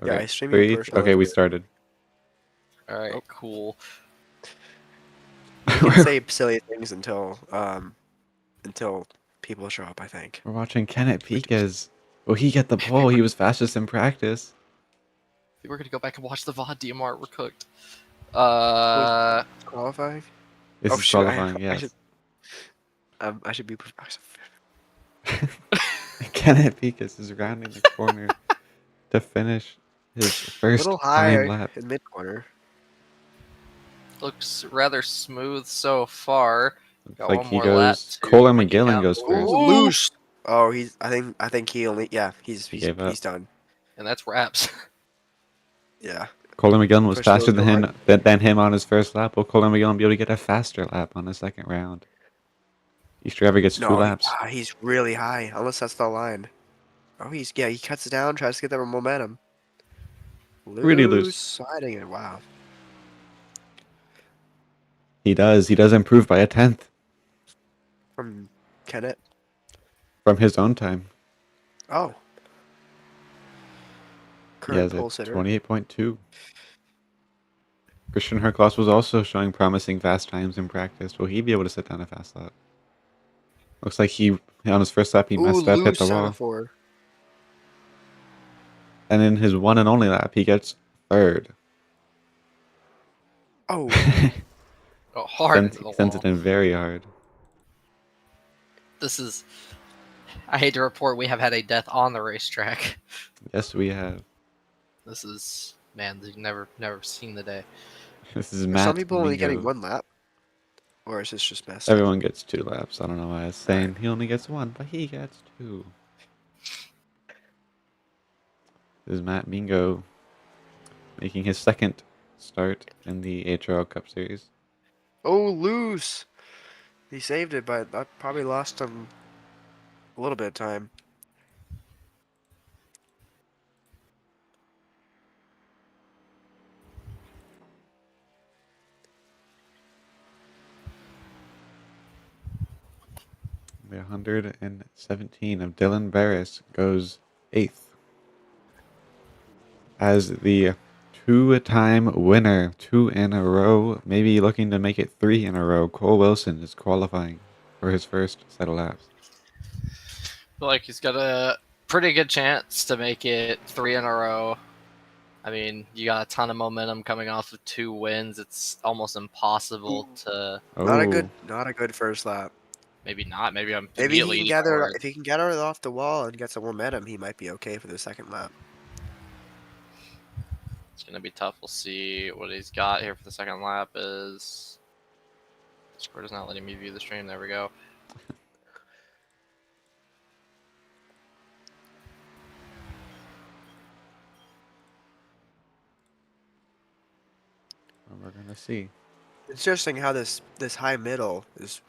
Yeah, Okay, I stream you 3. personal. Okay, we started. All right, Oh. cool. We can say silly things until people show up, I think. We're watching Kennet Pikas. Will he get the pole? He was fastest in practice. We're gonna go back and watch the VOD DMR. We're cooked. Qualifying? This Oh is shoot! qualifying, I yes. should be. Kennet Pikas is rounding the corner to finish his A first little time high lap. in mid corner. Looks rather smooth so far. Looks Got like one he more lap. goes. Kohler McGillen Yeah. goes first. Ooh, loose. Oh, he's. I think he only. Yeah, he's gave up. he's done. And that's wraps. Yeah. Kohler McGillen was Pushed a faster little than him on his first lap. Will Kohler McGillen be able to get a faster lap on the second round? Each driver gets 2 laps. He's really high. Unless that's the line. Oh, he cuts it down, tries to get that momentum. Really loose. Sliding it. Wow. He does improve by a 1/10 From Kennet. from his own time. Oh. He has Current a pole sitter. 28.2. Christian Herkloss was also showing promising fast times in practice. Will he be able to sit down a fast lap? Looks like on his first lap, he messed up, hit the wall. Semaphore. And in his one and only lap, he gets 3rd. Oh. Oh, hard into the Sends wall. it in very hard. This is. I hate to report we have had a death on the racetrack. Yes, we have. This is you've never seen the day. This is Are Matt. some people only getting Mingo. 1 lap? Or is this just best? Everyone gets 2 laps. I don't know why I was saying he only gets 1, but he gets 2. This is Matt Mingo making his second start in the HRL Cup Series. Oh, loose. He saved it, but that probably lost him a little bit of time. The 117 of Dylan Barris goes 8th. As the 2-time winner, 2 in a row, maybe looking to make it 3 in a row, Cole Wilson is qualifying for his first set of laps. Feel like he's got a pretty good chance to make it 3 in a row. I mean, you got a ton of momentum coming off of 2 wins. It's almost impossible to. Not a good first lap. Maybe not. Maybe I'm Maybe immediately he can gather. If he can get it off the wall and get some momentum, he might be okay for the second lap. It's gonna be tough. We'll see what he's got here for the second lap. Is Discord is not letting me view the stream. There we go. We're gonna see. It's interesting how this high middle is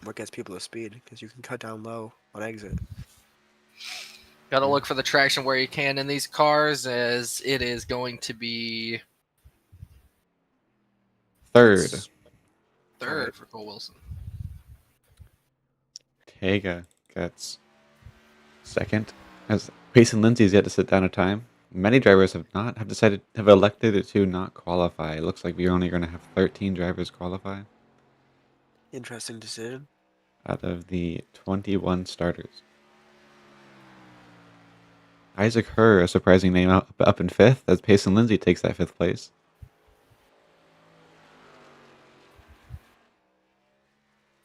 what gets people to speed because you can cut down low on exit. Got to look for the traction where you can in these cars, as it is going to be 3rd. third for Cole Wilson. Ortega gets 2nd. As Payson Lindsay has yet to sit down a time. Many drivers have elected to not qualify. It looks like we're only going to have 13 drivers qualify Interesting decision. out of the 21 starters. Isaac Herr, a surprising name, up in 5th, as Payson Lindsay takes that 5th place.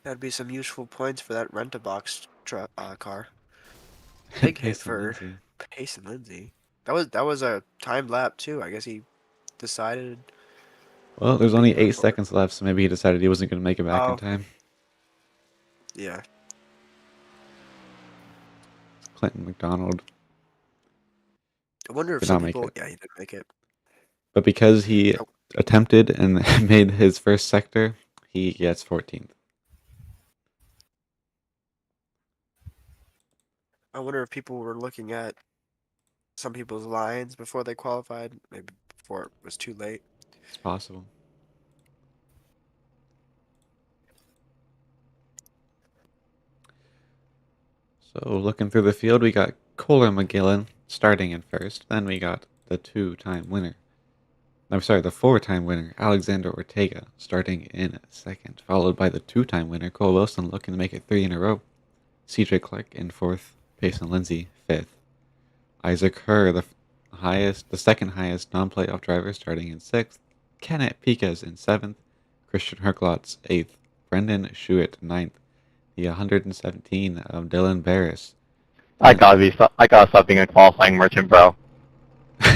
That'd be some useful points for that rent-a-box car. Big hit for Payson Lindsay. That was a timed lap too. I guess he decided. Well, there's only 8 seconds left, so maybe he decided he wasn't going to make it back in time. Yeah. Clinton McDonald. I wonder if Did some not make people. it. Yeah, he didn't make it. But because he attempted and made his first sector, he gets 14th. I wonder if people were looking at some people's lines before they qualified, maybe before it was too late. It's possible. So looking through the field, we got Kohler McGillen starting in first. Then we got the two-time winner. I'm sorry, the four-time winner, Alexander Ortega, starting in second, followed by the two-time winner, Cole Wilson, looking to make it 3 in a row. CJ Clark in fourth, Payson Lindsay fifth. Isaac Herr, the second highest non-playoff driver, starting in sixth. Kennet Pikas in seventh. Christian Herklotz eighth. Brendan Schuett ninth. The 117 of Dylan Barris. I gotta stop being a qualifying merchant, bro.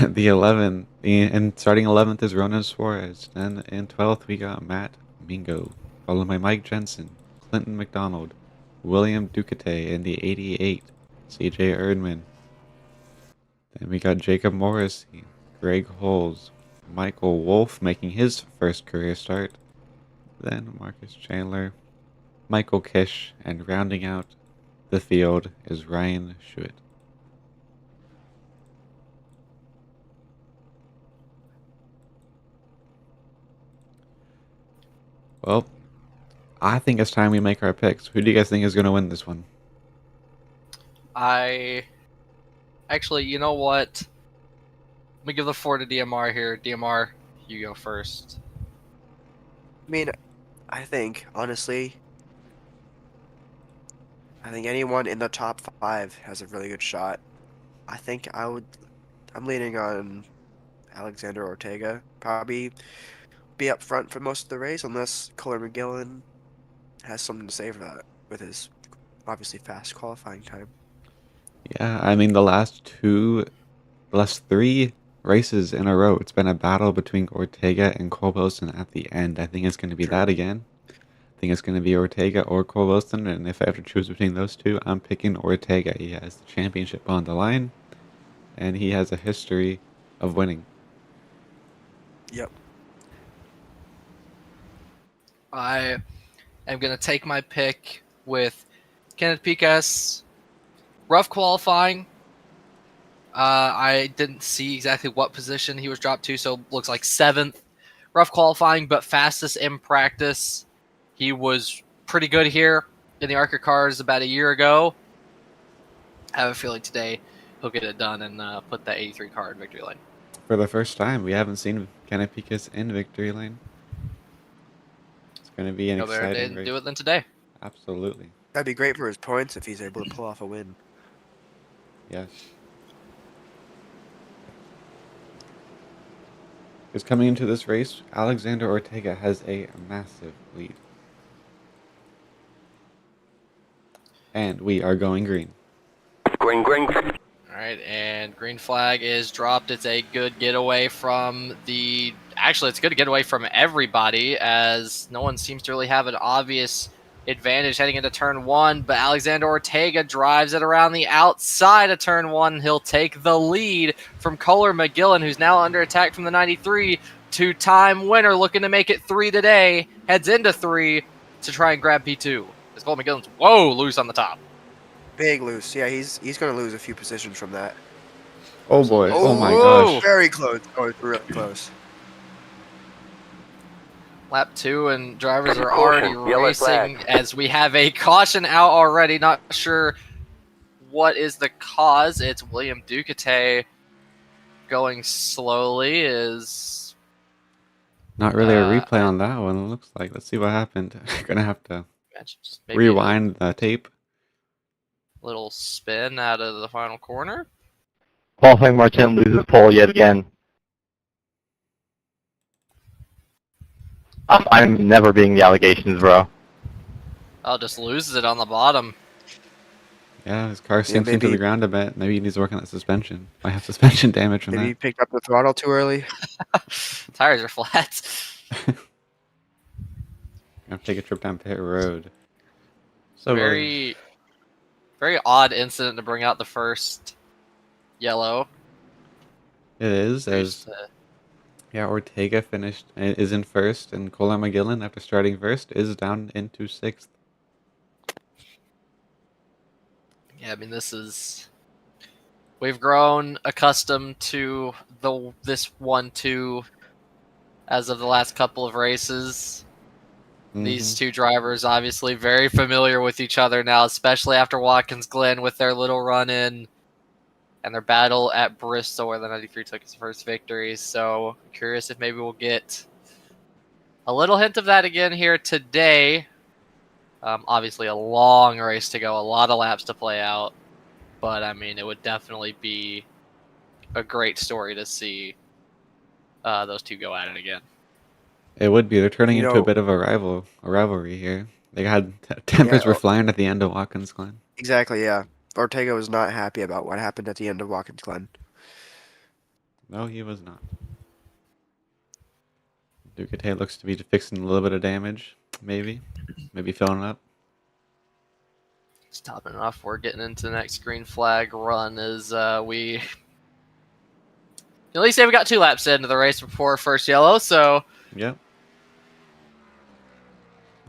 The 11, and starting 11th is Ronan Suarez. Then in 12th we got Matt Mingo, followed by Mike Jensen, Clinton McDonald, William Ducate in the 88, CJ Erdman. Then we got Jacob Morrissey, Greg Holes, Michael Wolf making his first career start. Then Marcus Chandler, Michael Kish, and rounding out the field is Ryan Schuett. Well, I think it's time we make our picks. Who do you guys think is going to win this one? Actually, you know what? Let me give the floor to DMR here. DMR, you go first. I mean, I think, honestly, anyone in the top 5 has a really good shot. I think I'm leaning on Alexander Ortega. Probably be up front for most of the race, unless Kohler McGillen has something to say for that with his obviously fast qualifying time. Yeah, I mean the last 3 races in a row, it's been a battle between Ortega and Cole Wilson at the end. I think it's going to be that again. I think it's going to be Ortega or Cole Wilson, and if I have to choose between those two, I'm picking Ortega. He has the championship on the line, and he has a history of winning. Yep. I am going to take my pick with Kennet Pikas. Rough qualifying. I didn't see exactly what position he was dropped to, so looks like 7th. Rough qualifying, but fastest in practice. He was pretty good here in the ARCA cars about a year ago. I have a feeling today he'll get it done and put that 83 car in victory lane. For the first time, we haven't seen Kennet Pikas in victory lane. It's going to be an exciting race. Do it then today. Absolutely. That'd be great for his points if he's able to pull off a win. Yes. Because coming into this race, Alexander Ortega has a massive lead. And we are going green. Green. All right, and green flag is dropped. It's a good getaway from Actually, it's a good getaway from everybody, as no one seems to really have an obvious advantage heading into turn 1, but Alexander Ortega drives it around the outside of turn 1. He'll take the lead from Kohler McGillen, who's now under attack from the 93. Two-time winner, looking to make it 3 today. Heads into 3 to try and grab P2. As Kohler McGillen's loose on the top. Big loose. Yeah, he's going to lose a few positions from that. Oh boy. Oh my gosh. Very close. Oh, it's really close. Lap 2, and drivers are already racing as we have a caution out already. Not sure what is the cause. It's William Ducate going slowly. Is not really a replay on that one, it looks like. Let's see what happened. Gonna have to rewind the tape. Little spin out of the final corner. Qualifying merchant loses pole yet again. I'm never being the allegations, bro. Oh, just loses it on the bottom. Yeah, his car sinks into the ground a bit. Maybe he needs to work on that suspension. Might have suspension damage from that. Maybe he picked up the throttle too early. Tires are flat. I'm gonna take a trip down pit road. So very odd incident to bring out the first yellow. It is, as Ortega is in first, and Kohler McGillen, after starting first, is down into 6th. Yeah, I mean, we've grown accustomed to this 1-2 as of the last couple of races. Mm-hmm. These two drivers obviously very familiar with each other now, especially after Watkins Glen with their little run in and their battle at Bristol, where the 93 took his first victory. So curious if maybe we'll get a little hint of that again here today. Obviously, a long race to go, a lot of laps to play out. But, I mean, it would definitely be a great story to see those two go at it again. It would be. They're turning into a bit of a rivalry here. They had tempers were flying at the end of Watkins Glen. Exactly, yeah. Ortega was not happy about what happened at the end of Watkins Glen. No, he was not. Ducati looks to be fixing a little bit of damage, maybe filling up. Stopping off, we're getting into the next green flag run as we at least say we got 2 laps into the race before first yellow, so yep.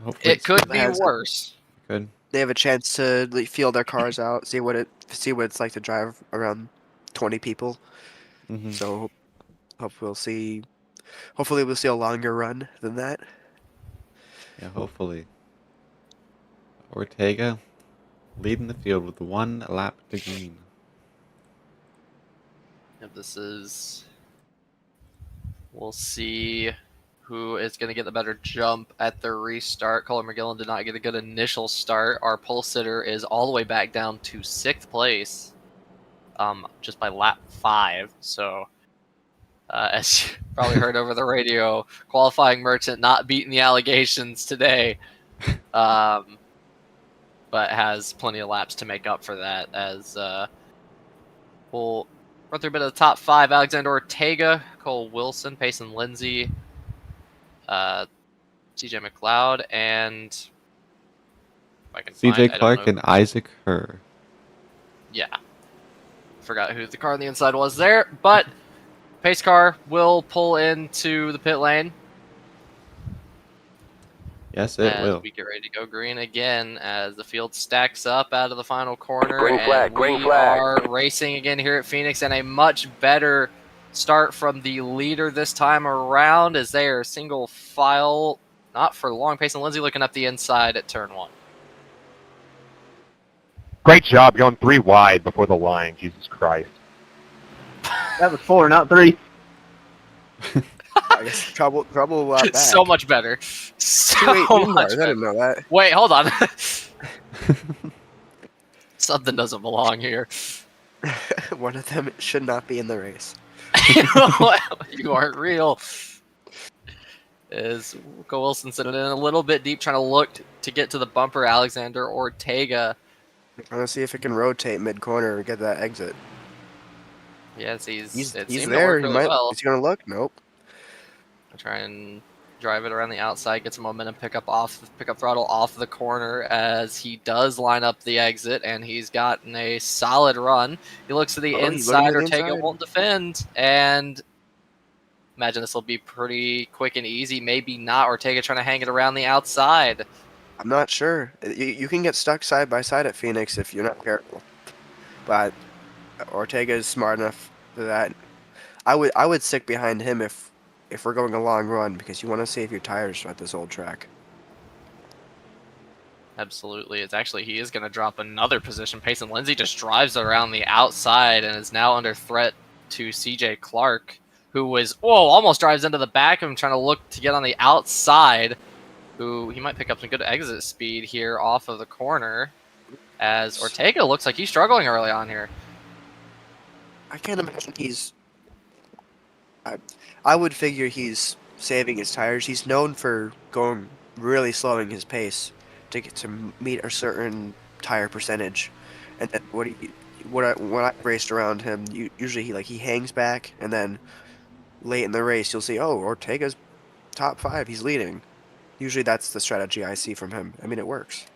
Hopefully it could be worse. Good. They have a chance to feel their cars out, see what it's like to drive around 20 people. Mm-hmm. So hopefully we'll see a longer run than that. Yeah, hopefully. Ortega leading the field with 1 lap to green. If we'll see who is going to get the better jump at the restart. Kohler McGillen did not get a good initial start. Our pole sitter is all the way back down to 6th place, just by lap 5. So, as you probably heard over the radio, qualifying merchant not beating the allegations today, but has plenty of laps to make up for that. As we'll run through a bit of the top 5: Alexander Ortega, Cole Wilson, Payson Lindsay, CJ McLeod, and CJ Clark and Isaac Herr. Yeah. Forgot who the car on the inside was there, but pace car will pull into the pit lane. Yes, it will. We get ready to go green again as the field stacks up out of the final corner. Green flag, green flag. We are racing again here at Phoenix, and a much better start from the leader this time around as they are single file, not for long. Payson Lindsay looking up the inside at turn 1. Great job going 3 wide before the line. Jesus Christ. That was 4, not 3. I guess trouble back. So much better. So 218 much cars, I better. didn't know that. Wait, hold on. Something doesn't belong here. One of them should not be in the race. You aren't real. Is Cole Wilson sitting in a little bit deep, trying to look to get to the bumper. Alexander Ortega. I'm gonna see if it can rotate mid-corner and get that exit. Yes, he's there. Really well. Is he gonna look? Nope. I'll try and drive it around the outside, get some momentum, pick up throttle off the corner as he does line up the exit, and he's gotten a solid run. He looks to the inside. Ortega won't defend, and imagine this will be pretty quick and easy. Maybe not. Ortega trying to hang it around the outside. I'm not sure. You can get stuck side by side at Phoenix if you're not careful. But Ortega is smart enough for that. I would stick behind him if we're going a long run, because you want to save your tires at this old track. Absolutely. He is going to drop another position. Payson Lindsay just drives around the outside and is now under threat to CJ Clark, who almost drives into the back of him, trying to look to get on the outside, who he might pick up some good exit speed here off of the corner, as Ortega looks like he's struggling early on here. I can't imagine he's... I would figure he's saving his tires. He's known for really slowing his pace to get to meet a certain tire percentage. And then when I raced around him, usually he hangs back, and then late in the race you'll see, oh, Ortega's top 5, he's leading. Usually that's the strategy I see from him. I mean, it works.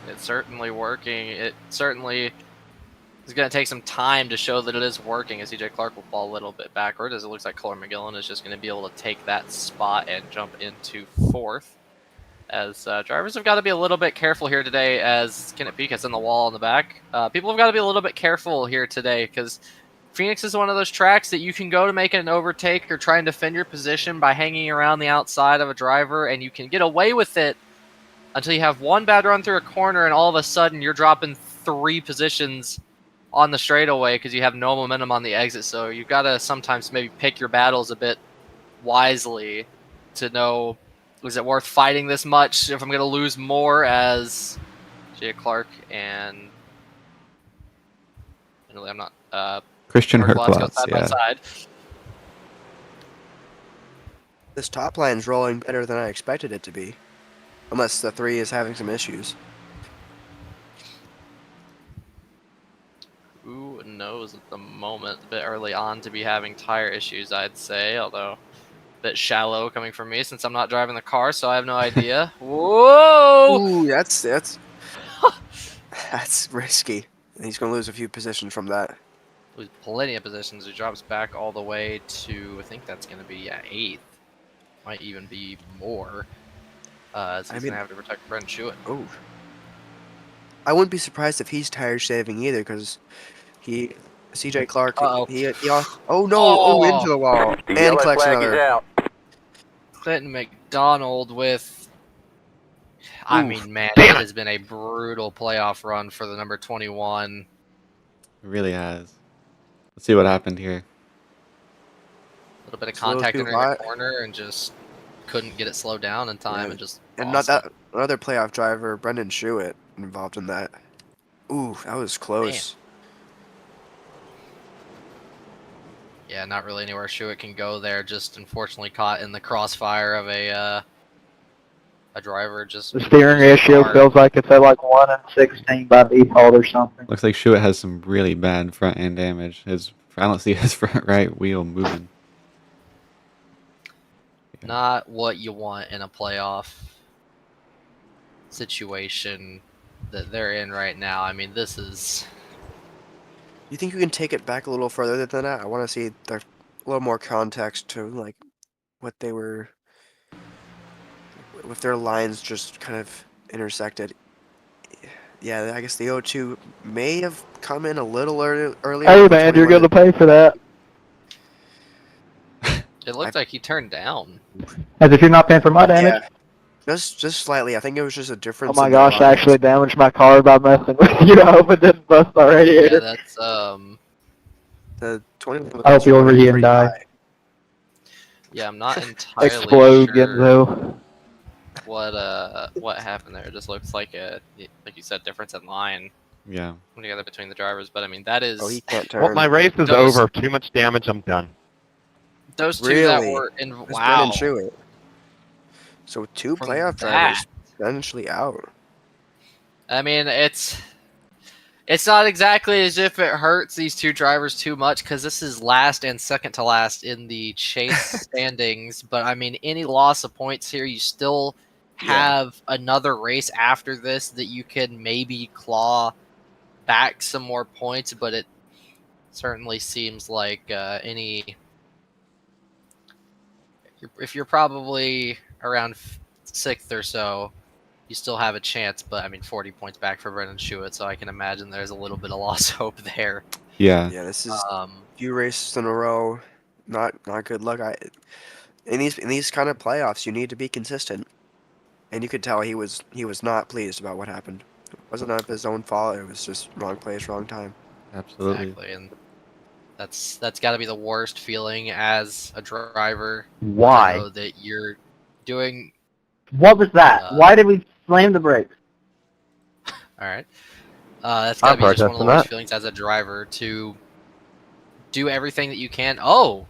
It's certainly working. It certainly is going to take some time to show that it is working, as CJ Clark will fall a little bit backward, as it looks like Kohler McGillen is just going to be able to take that spot and jump into 4th. As drivers have got to be a little bit careful here today, as Kennet Pikas in the wall in the back. People have got to be a little bit careful here today, because Phoenix is one of those tracks that you can go to make an overtake or try and defend your position by hanging around the outside of a driver, and you can get away with it until you have one bad run through a corner, and all of a sudden you're dropping 3 positions on the straightaway because you have no momentum on the exit. So you've got to sometimes maybe pick your battles a bit wisely to know, is it worth fighting this much if I'm going to lose more, as Jay Clark and I'm not Christian Herklotz go Herklotz, side by yeah. side. This top line's rolling better than I expected it to be. Unless the 3 is having some issues. Who knows at the moment? A bit early on to be having tire issues, I'd say, although a bit shallow coming from me since I'm not driving the car, so I have no idea. Whoa! Ooh, that's that's risky. And he's going to lose a few positions from that. Lose plenty of positions. He drops back all the way to, I think that's going to be 8th. Might even be more. So he's going to have to protect Brent Schuett. Oh. I wouldn't be surprised if he's tire shaving either, because CJ Clark, oh no, oh, into the wall, The and yellow collects flag is another. out. Clinton McDonald with, I Oof. mean, man, it has been a brutal playoff run for the number 21. It really has. Let's see what happened here. A little bit of It's a little contact too entering hot. the corner and just couldn't get it slowed down in time, Yeah. and just And lost not it. that another playoff driver, Brendan Schuett, involved in that. Ooh, that was close. Yeah, not really anywhere Schuett can go there. Just unfortunately caught in the crossfire of a driver. Just The steering ratio feels like it's at like 1 in 16 by default or something. Looks like Schuett has some really bad front end damage. I don't see his front right wheel moving. not what you want in a playoff situation that they're in right now. I mean, this is. You think you can take it back a little further than that? I want to see a little more context to like what they were, with their lines just kind of intersected. Yeah, I guess the 0-2 may have come in a little earlier. Hey man, you're gonna pay for that. It looked like he turned down. As if you're not paying for my damage. Yeah, just slightly. I think it was just a Oh difference. my in their gosh, I lines. actually damaged my car by messing with you. I hope it didn't bust our Yeah, radiator. that's The 21. I hope you overheat and pretty die. high. Yeah, I'm not entirely Explode, sure Genzo. what happened there. It just looks like like you said, difference in line Yeah. together between the drivers. But I mean, that is Oh, he can't turn. Well, my race is Those- over. Too much damage. I'm done. those two that Really? were in. That's Wow. Brendan Schuett. So 2 From playoff drivers essentially out. I mean, it's not exactly as if it hurts these 2 drivers too much, because this is last and second to last in the Chase standings. But I mean, any loss of points here, you still have another race after this that you can maybe claw back some more points. But it certainly seems like if you're probably around 6th or so, you still have a chance. But I mean, 40 points back for Brendan Schuett, so I can imagine there's a little bit of lost hope there. Yeah. Yeah, this is few races in a row. Not good luck. In these kind of playoffs, you need to be consistent, and you could tell he was not pleased about what happened. It wasn't of his own fault. It was just wrong place, wrong time. Absolutely. Exactly, and that's got to be the worst feeling as a driver. Why? To know that you're doing. What was that? Why did we slam the brakes? All right. That's got to be just one of the worst feelings as a driver, to do everything that you can. Oh,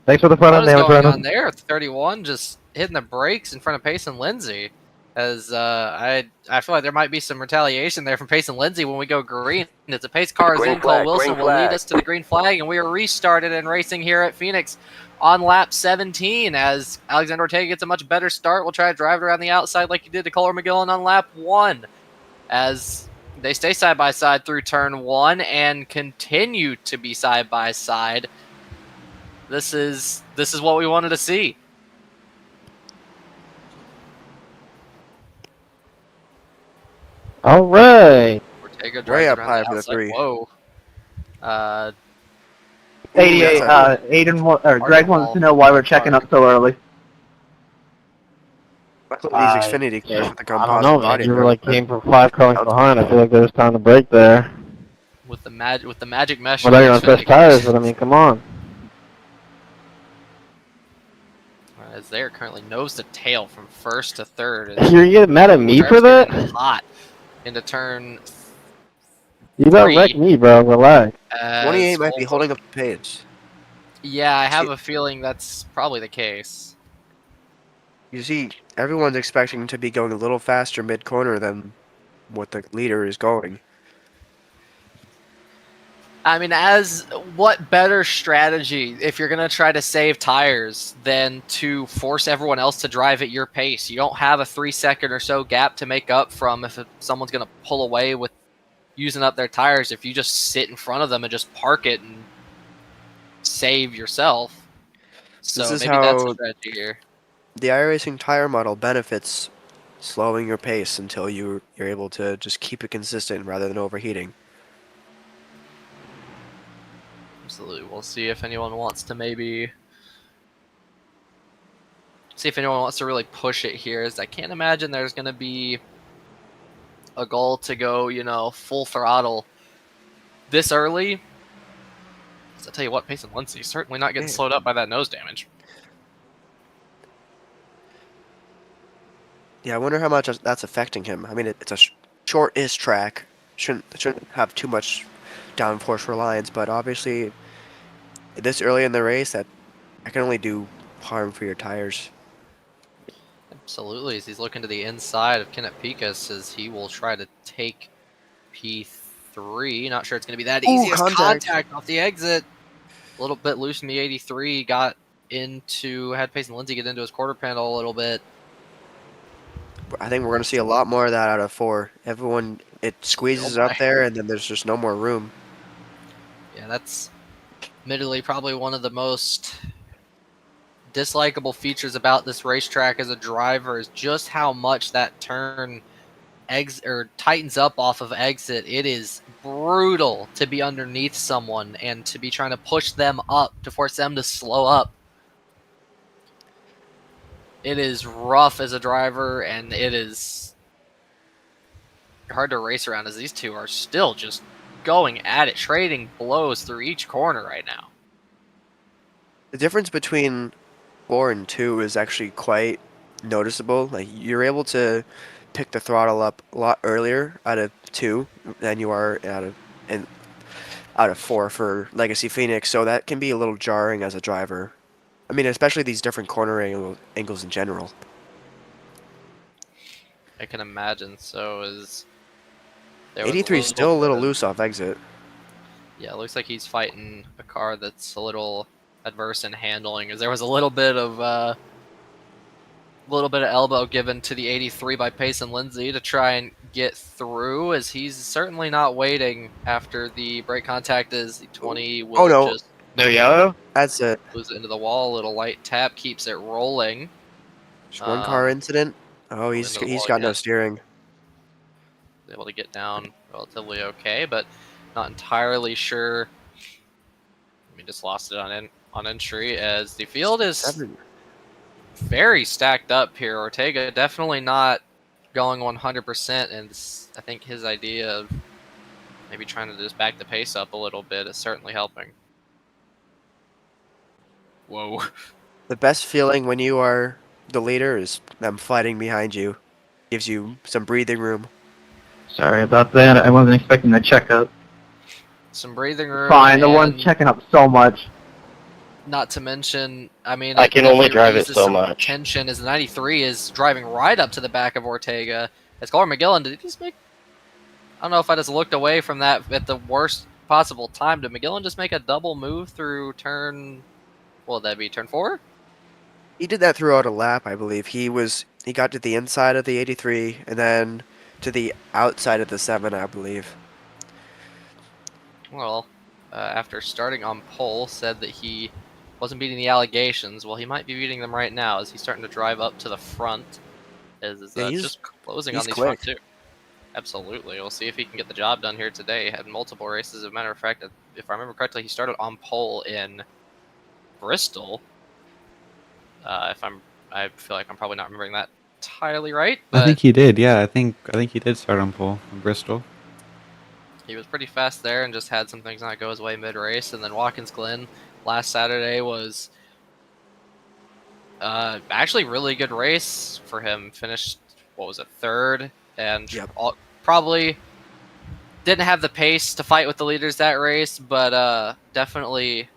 thanks for the front end damage, what is going Brendan. on there? 31 just hitting the brakes in front of Payson Lindsay. As I feel like there might be some retaliation there from Payson Lindsay when we go green. It's a pace car as in. Cole Wilson will lead us to the green flag, and we are restarted in racing here at Phoenix on lap 17 as Alexander Ortega gets a much better start. We'll try to drive it around the outside like he did to Kohler McGillen on lap 1 as they stay side by side through turn 1 and continue to be side by side. This is what we wanted to see. All right. Ortega drives Way up around high the for the outside. 3. Whoa. 88. 8 and 1. Or Greg wants to know why we're checking up so early. Luckily, these Xfinity cars with the I don't know, composite man. body. You were they're- like came from 5 cars behind. I feel like there was time to break there. With the magic mesh. Well, of they're the on fresh Xfinity tires, cars. but I mean, come on. As they are currently nose to tail from first to third. As You're getting mad at me for drivers that? getting hot into turn You about 3. wrecked me, bro. Relax. 28 As might be holding up the pace. yeah, I have a feeling that's probably the case. You see, everyone's expecting to be going a little faster mid-corner than what the leader is going. I mean, as what better strategy if you're going to try to save tires than to force everyone else to drive at your pace? You don't have a 3-second or so gap to make up from if someone's going to pull away with using up their tires. If you just sit in front of them and just park it and save yourself. So This is maybe that's the how strategy here. the iRacing tire model benefits slowing your pace until you're able to just keep it consistent rather than overheating. Absolutely. We'll see if anyone wants to really push it here, as I can't imagine there's going to be a goal to go, full throttle this early. So I'll tell you what, Payson Lindsay certainly not getting slowed up by that nose damage. Yeah, I wonder how much that's affecting him. I mean, it's a short-ish track. Shouldn't have too much downforce reliance, but obviously this early in the race, that can only do harm for your tires. Absolutely, as he's looking to the inside of Kennet Pikas, as he will try to take P3. Not sure it's going to be that easy. As contact off the exit. A little bit loose in the 83. Had Payson Lindsay get into his quarter panel a little bit. I think we're going to see a lot more of that out of 4. It squeezes up there, and then there's just no more room. Yeah, that's admittedly probably one of the most dislikable features about this racetrack as a driver, is just how much that turn tightens up off of exit. It is brutal to be underneath someone and to be trying to push them up to force them to slow up. It is rough as a driver, and it is hard to race around, as these two are still just going at it, trading blows through each corner right now. The difference between 4 and 2 is actually quite noticeable. Like, you're able to pick the throttle up a lot earlier out of 2 than you are out of 4 for Legacy Phoenix, so that can be a little jarring as a driver. I mean, especially these different corner angles in general. I can imagine. So is 83 is still a little loose off exit. Yeah, it looks like he's fighting a car that's a little adverse in handling, as there was a little bit of elbow given to the 83 by Payson Lindsay to try and get through, as he's certainly not waiting after the brake contact. As the 20 will just no yellow. That's it. lose it into the wall. A little light tap keeps it rolling. Just one car incident. Oh, he's got no steering. Able to get down relatively okay, but not entirely sure. We just lost it on entry, as the field is very stacked up here. Ortega definitely not going 100%, and I think his idea of maybe trying to just back the pace up a little bit is certainly helping. Whoa. The best feeling when you are the leader is them fighting behind you. Gives you some breathing room. Sorry about that. I wasn't expecting the checkup. Some breathing room. Fine, the one checking up so much. Not to mention, I mean, I can only drive it so much. Tension, as the 93 is driving right up to the back of Ortega. As Kohler McGillen, did he just make? I don't know if I just looked away from that at the worst possible time. Did McGillen just make a double move through turn? Will that be turn 4? He did that throughout a lap, I believe. He got to the inside of the 83 and then to the outside of the 7, I believe. Well, after starting on pole, said that he wasn't beating the allegations. Well, he might be beating them right now, as he's starting to drive up to the front. Just closing on these front two. Absolutely. We'll see if he can get the job done here today. He had multiple races. As a matter of fact, if I remember correctly, he started on pole in Bristol. I feel like I'm probably not remembering that entirely right, I but think he did. Yeah, I think he did start on pole in Bristol. he was pretty fast there and just had some things not go his way mid-race. And then Watkins Glen last Saturday was actually really good race for him. Finished, what was it, third, and Yep. probably didn't have the pace to fight with the leaders that race, but definitely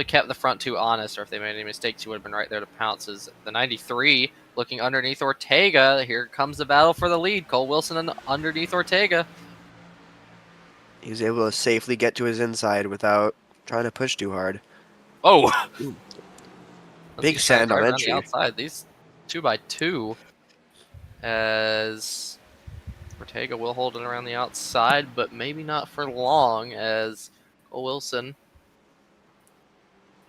kept the front two honest, or if they made any mistakes, he would have been right there to pounce. As the 93 looking underneath Ortega, here comes the battle for the lead. Cole Wilson underneath Ortega. He was able to safely get to his inside without trying to push too hard. Oh! Ooh. Big Big sand on around the entry. outside. These 2x2 as Ortega will hold it around the outside, but maybe not for long as Cole Wilson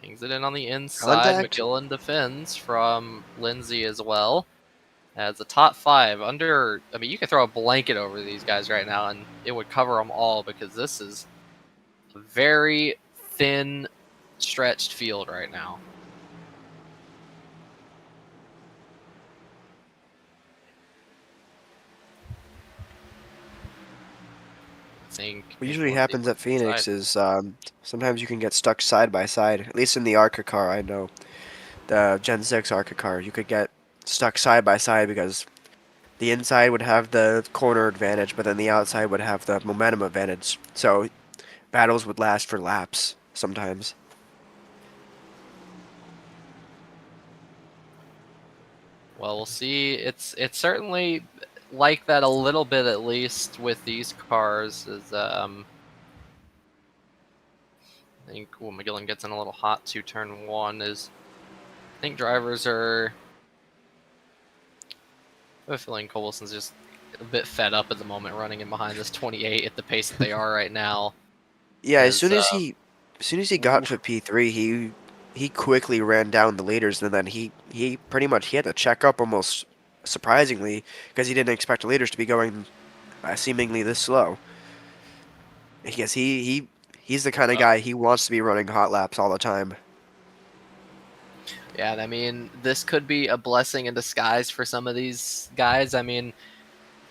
hangs it in on the inside. Contact? McGillen defends from Lindsay as well. As the top five under, I mean, you could throw a blanket over these guys right now and it would cover them all because this is a very thin, stretched field right now. What usually happens at Phoenix is sometimes you can get stuck side by side. At least in the ARCA car, I know. The Gen 6 ARCA car, you could get stuck side by side because the inside would have the corner advantage, but then the outside would have the momentum advantage. So battles would last for laps sometimes. Well, we'll see. It's certainly like that a little bit, at least with these cars. Is I think McGillen gets in a little hot to turn one. Is I think drivers are. I have a feeling Cole Wilson's just a bit fed up at the moment, running in behind this 28 at the pace that they are right now. Yeah, as soon as he got to P3, he quickly ran down the leaders, and then he pretty much he had to check up almost surprisingly because he didn't expect the leaders to be going seemingly this slow. Because he's the kind of guy he wants to be running hot laps all the time. Yeah, and I mean, this could be a blessing in disguise for some of these guys. I mean,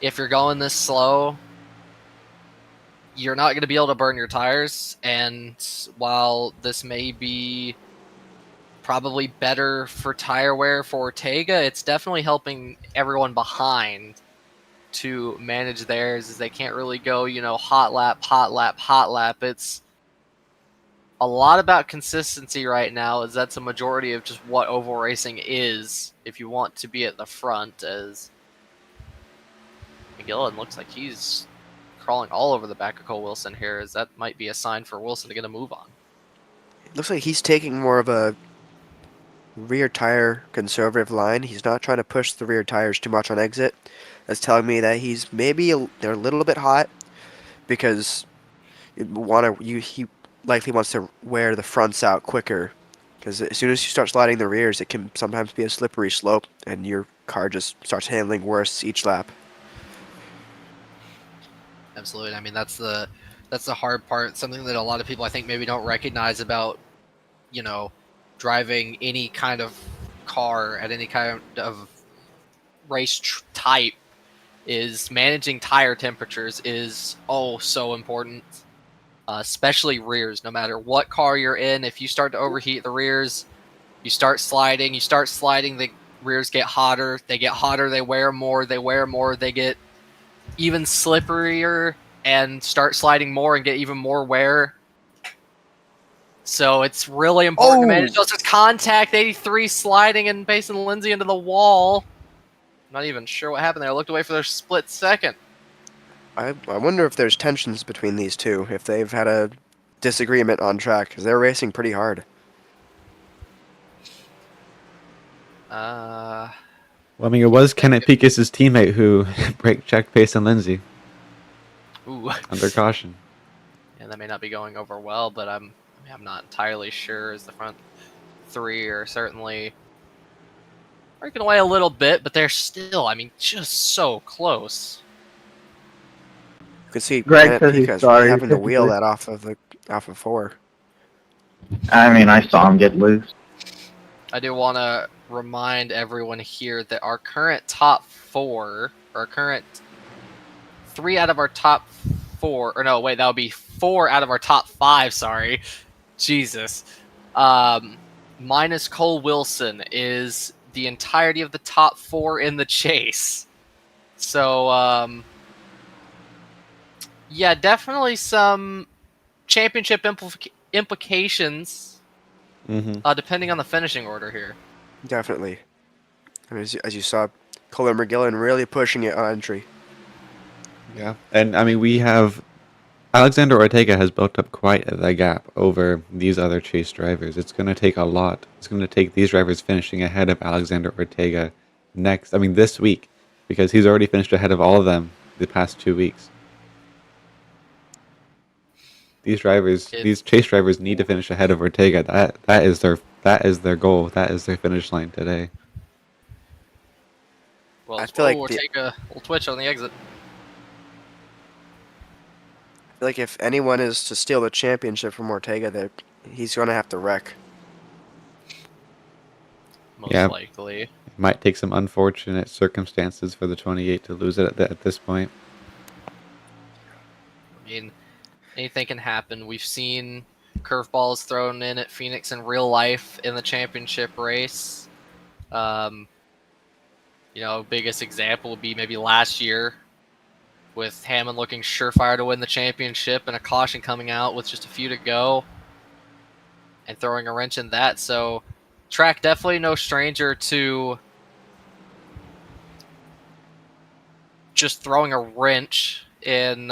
if you're going this slow, you're not going to be able to burn your tires. And while this may be probably better for tire wear for Ortega, it's definitely helping everyone behind to manage theirs, as they can't really go, hot lap, hot lap, hot lap. It's a lot about consistency right now, as that's a majority of just what oval racing is if you want to be at the front. As McGillen looks like he's crawling all over the back of Cole Wilson here, as that might be a sign for Wilson to get a move on. It looks like he's taking more of a rear tire conservative line. He's not trying to push the rear tires too much on exit. That's telling me that he's they're a little bit hot because he likely wants to wear the fronts out quicker, because as soon as you start sliding the rears, it can sometimes be a slippery slope and your car just starts handling worse each lap. Absolutely. I mean, that's the hard part. Something that a lot of people, I think, maybe don't recognize about, driving any kind of car at any kind of race type, is managing tire temperatures is so important. Especially rears. No matter what car you're in, if you start to overheat the rears, you start sliding, the rears get hotter, they wear more, they get even slipperier and start sliding more and get even more wear. So it's really important to manage those. Contact 83 sliding and Payson Lindsay into the wall. I'm not even sure what happened there. I looked away for their split second. I wonder if there's tensions between these two, if they've had a disagreement on track, because they're racing pretty hard. Well, I mean, it was Kennet Pikas' teammate who brake checked Payson Lindsay. Ooh. Under caution. Yeah, that may not be going over well, but I'm not entirely sure, as the front three are certainly breaking away a little bit, but they're still, just so close. You can see Greg says he's Pikas sorry. having to wheel that off of 4. I mean, I saw him get loose. I do want to remind everyone here that our current top 4, our current 3 out of our top 4, or no, wait, that would be 4 out of our top 5, sorry. Jesus. Minus Cole Wilson is the entirety of the top 4 in the chase. So, yeah, definitely some championship implications, depending on the finishing order here. Definitely. I mean, as you saw, Kohler McGillen really pushing it on entry. Yeah, and I mean, we have Alexander Ortega has built up quite the gap over these other Chase drivers. It's going to take a lot. It's going to take these drivers finishing ahead of Alexander Ortega this week, because he's already finished ahead of all of them the past 2 weeks. These Chase drivers need to finish ahead of Ortega. That is their goal. That is their finish line today. Well, I feel like Ortega will twitch on the exit. I feel like if anyone is to steal the championship from Ortega, he's going to have to wreck. Most likely. It might take some unfortunate circumstances for the 28 to lose it at this point. I mean, anything can happen. We've seen curveballs thrown in at Phoenix in real life in the championship race. Biggest example would be maybe last year with Hammond looking surefire to win the championship and a caution coming out with just a few to go and throwing a wrench in that. So track definitely no stranger to just throwing a wrench in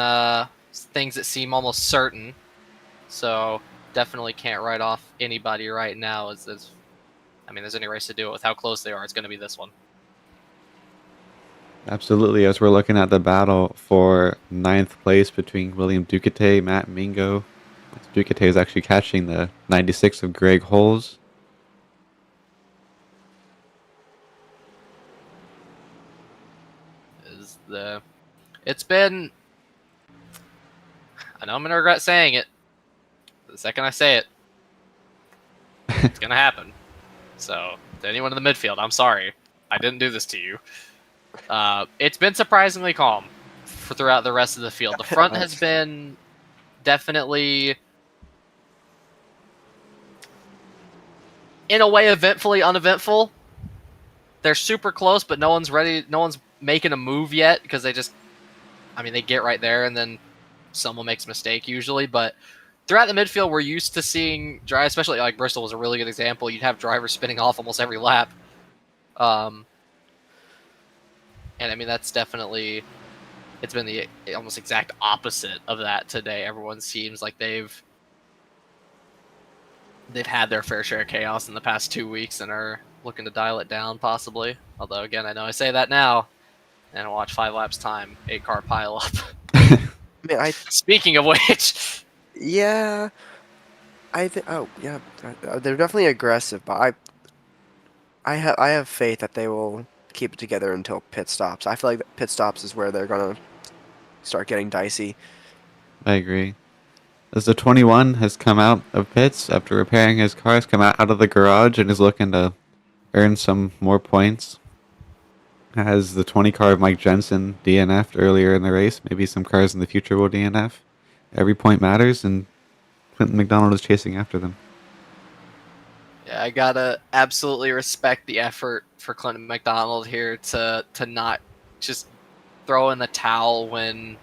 things that seem almost certain. So definitely can't write off anybody right now. There's any race to do it with how close they are. It's going to be this one. Absolutely. As we're looking at the battle for 9th place between William Ducati, Matt Mingo. Ducati is actually catching the 96 of Greg Holes. It's been, I know I'm going to regret saying it. The second I say it, it's going to happen. So, to anyone in the midfield, I'm sorry. I didn't do this to you. It's been surprisingly calm throughout the rest of the field. The front has been definitely, in a way, eventfully uneventful. They're super close, but no one's ready. No one's making a move yet because they get right there and then someone makes a mistake usually. But throughout the midfield, we're used to seeing drivers, especially like Bristol was a really good example. You'd have drivers spinning off almost every lap. And that's definitely, it's been the almost exact opposite of that today. Everyone seems like they've had their fair share of chaos in the past 2 weeks and are looking to dial it down possibly. Although again, I know I say that now, and I'll watch 5 laps time, 8-car pile up. Speaking of which, yeah, they're definitely aggressive, but I have faith that they will keep it together until pit stops. I feel like pit stops is where they're gonna start getting dicey. I agree. As the 21 has come out of pits after repairing his car, has come out of the garage and is looking to earn some more points. Has the 20 car of Mike Jensen DNF'd earlier in the race. Maybe some cars in the future will DNF. Every point matters, and Clinton McDonald is chasing after them. yeah, I gotta absolutely respect the effort for Clinton McDonald here to not just throw in the towel when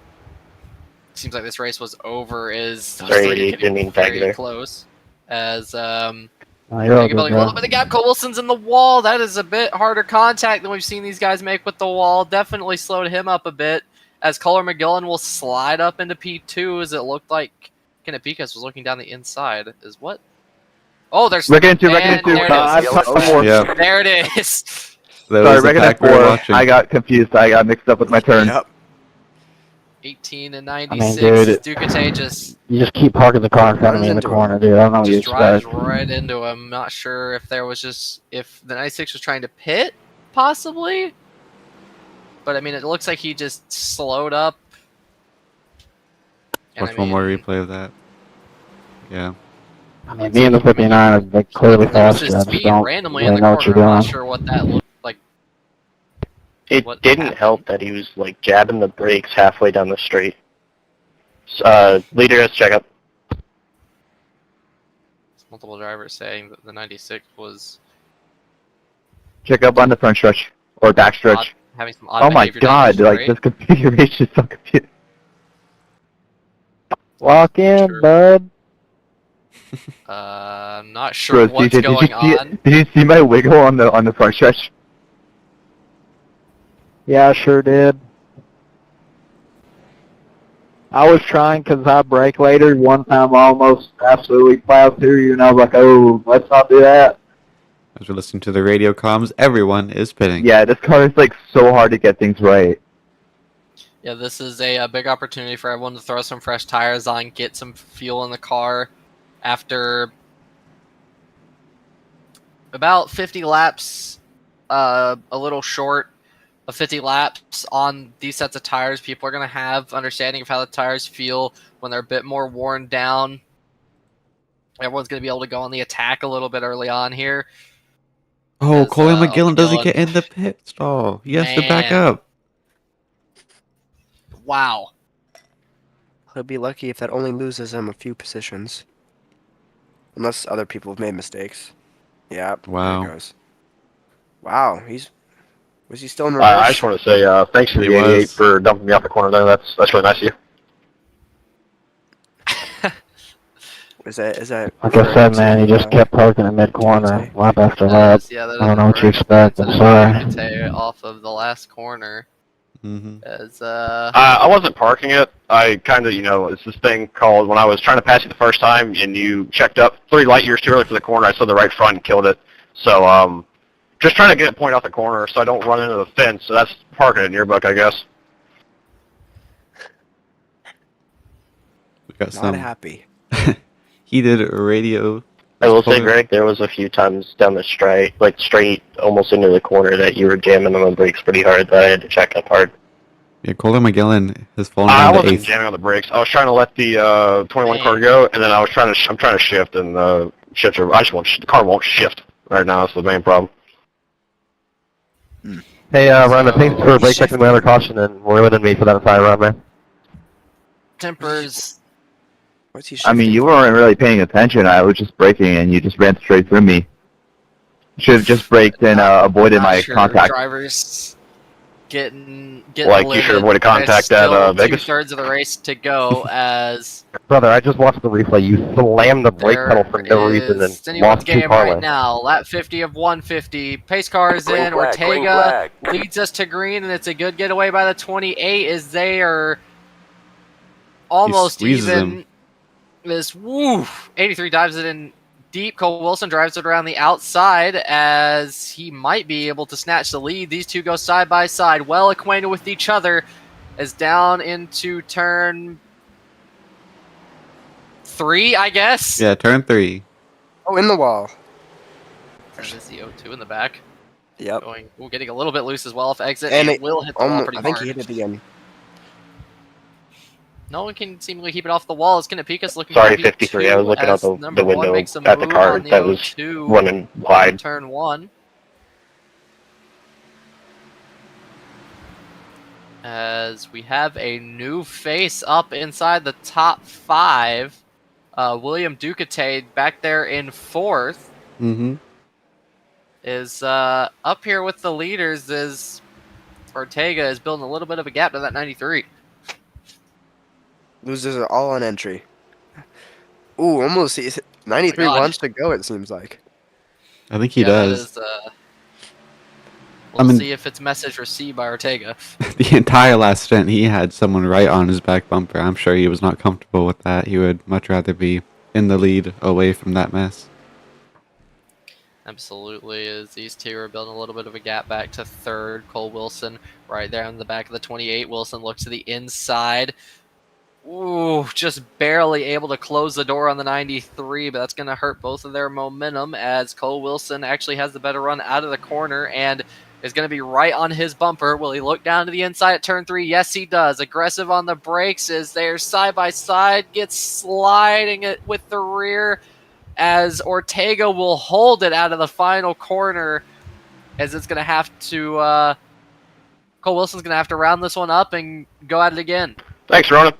it seems like this race was over. Is very close as a little bit of gap. Cole Wilson's in the wall. That is a bit harder contact than we've seen these guys make with the wall. Definitely slowed him up a bit as Kohler McGillen will slide up into P2 as it looked like Kennet Pikas was looking down the inside. Is what? Oh, there's... There it is. There it is. Sorry, Reckon at 4. I got confused. I got mixed up with my turn. Yep. 18 and 96. Ducati just... You just keep parking the car in front of me in the corner, dude. I don't know what you drives expect. right into him. Not sure if there was just... If the 96 was trying to pit, possibly. But, it looks like he just slowed up. Watch one more replay of that. Yeah. I mean, me and the 59 are like, clearly There was faster. this I just speed don't randomly in really the know what you're corner. I'm not doing. sure what that looked like. It What didn't happened? help that he was like jabbing the brakes halfway down the straight. Leader has checkup. Multiple drivers saying that the 96 was Check up on the front stretch or back stretch. having some odd Oh my behavior down the god, like straight. this configuration is so confusing. Walk in, Sure. bud. I'm not sure Bro, what's CJ, going on. did you see my wiggle on the front stretch? Yeah, I sure did. I was trying because I brake later. One time I almost absolutely plowed through you, and I was like, oh, let's not do that. As we're listening to the radio comms, everyone is pitting. Yeah, this car is like so hard to get things right. Yeah, this is a big opportunity for everyone to throw some fresh tires on, get some fuel in the car after about 50 laps, a little short of 50 laps on these sets of tires. People are going to have understanding of how the tires feel when they're a bit more worn down. Everyone's going to be able to go on the attack a little bit early on here. Oh, As, Kohler McGillen doesn't McGillen- get in the pit stall. He has to back Man. up. Wow. He'll be lucky if that only loses him a few positions. Unless other people have made mistakes. Yeah, Wow. there it goes. Wow, was he still in I reverse? just want to say thanks to He the 88 was. for dumping me off the corner there. That's really nice of you. Is that Like I said, man, he just kept parking in mid-corner, lap after lap. That I don't know what you is expect, I'm sorry. Ducate off of the last corner. Mm-hmm. As I wasn't parking it. I kind of, it's this thing called, when I was trying to pass you the first time and you checked up 3 light years too early for the corner, I slid the right front and killed it. So, just trying to get a point off the corner so I don't run into the fence. So that's parking it in your book, I guess. We got not some happy? heated radio. I will say, Kohler- Greg, there was a few times down the straight, almost into the corner that you were jamming on the brakes pretty hard that I had to check up hard. Yeah, Kohler McGillen has fallen I down to wasn't 8th. jamming on the brakes. I was trying to let the 21 car go, and then I'm trying to shift, and the the car won't shift right now. That's the main problem. Hey, Ryan, thanks for brake Shift. checking my other caution and limiting me for that entire run, man. Tempers. What's he I mean, shifting you for? weren't really paying attention. I was just braking, and you just ran straight through me. Should have just braked and avoided Not my sure contact. Drivers getting Like, you should limit. avoid a contact There's at, still Vegas? 2/3 of the race to go as Brother, I just watched the replay. You slammed the brake pedal for no reason and is anyone's lost 2 game car right lengths. now. Lap 50 of 150. Pace car is in. Ortega leads us to green, and it's a good getaway by the 28 as they are almost squeezes even. him. This 83 dives it in deep. Cole Wilson drives it around the outside as he might be able to snatch the lead. These two go side by side, well acquainted with each other, as down into turn 3, I guess. Yeah, turn 3. Oh, in the wall. There's the O2 in the back. Yep. Getting a little bit loose as well off exit. And it it will hit the wall Almost, pretty I think hard. he hit it again. No one can seemingly keep it off the wall. It's Kennet Pikas looking Sorry, for 53. I was looking out as the number one window makes a at the move car on the that was O2 running on wide. turn 1. As we have a new face up inside the top 5. William Ducate back there in 4th Mm-hmm. is up here with the leaders as Ortega is building a little bit of a gap to that 93. Losers are all on entry. Ooh, almost. 93 God. wants to go, it seems like. I think he Yeah, that does. is, we'll I mean- see if it's message received by Ortega. The entire last stint, he had someone right on his back bumper. I'm sure he was not comfortable with that. He would much rather be in the lead away from that mess. Absolutely, as these two are building a little bit of a gap back to 3rd. Cole Wilson right there in the back of the 28. Wilson looks to the inside. Ooh, just barely able to close the door on the 93, but that's going to hurt both of their momentum as Cole Wilson actually has the better run out of the corner and is going to be right on his bumper. Will he look down to the inside at turn 3? Yes, he does. Aggressive on the brakes as they're side by side, gets sliding it with the rear. as Ortega will hold it out of the final corner, as it's going to have to, Cole Wilson's going to have to round this one up and go at it again. Thanks, Ronan.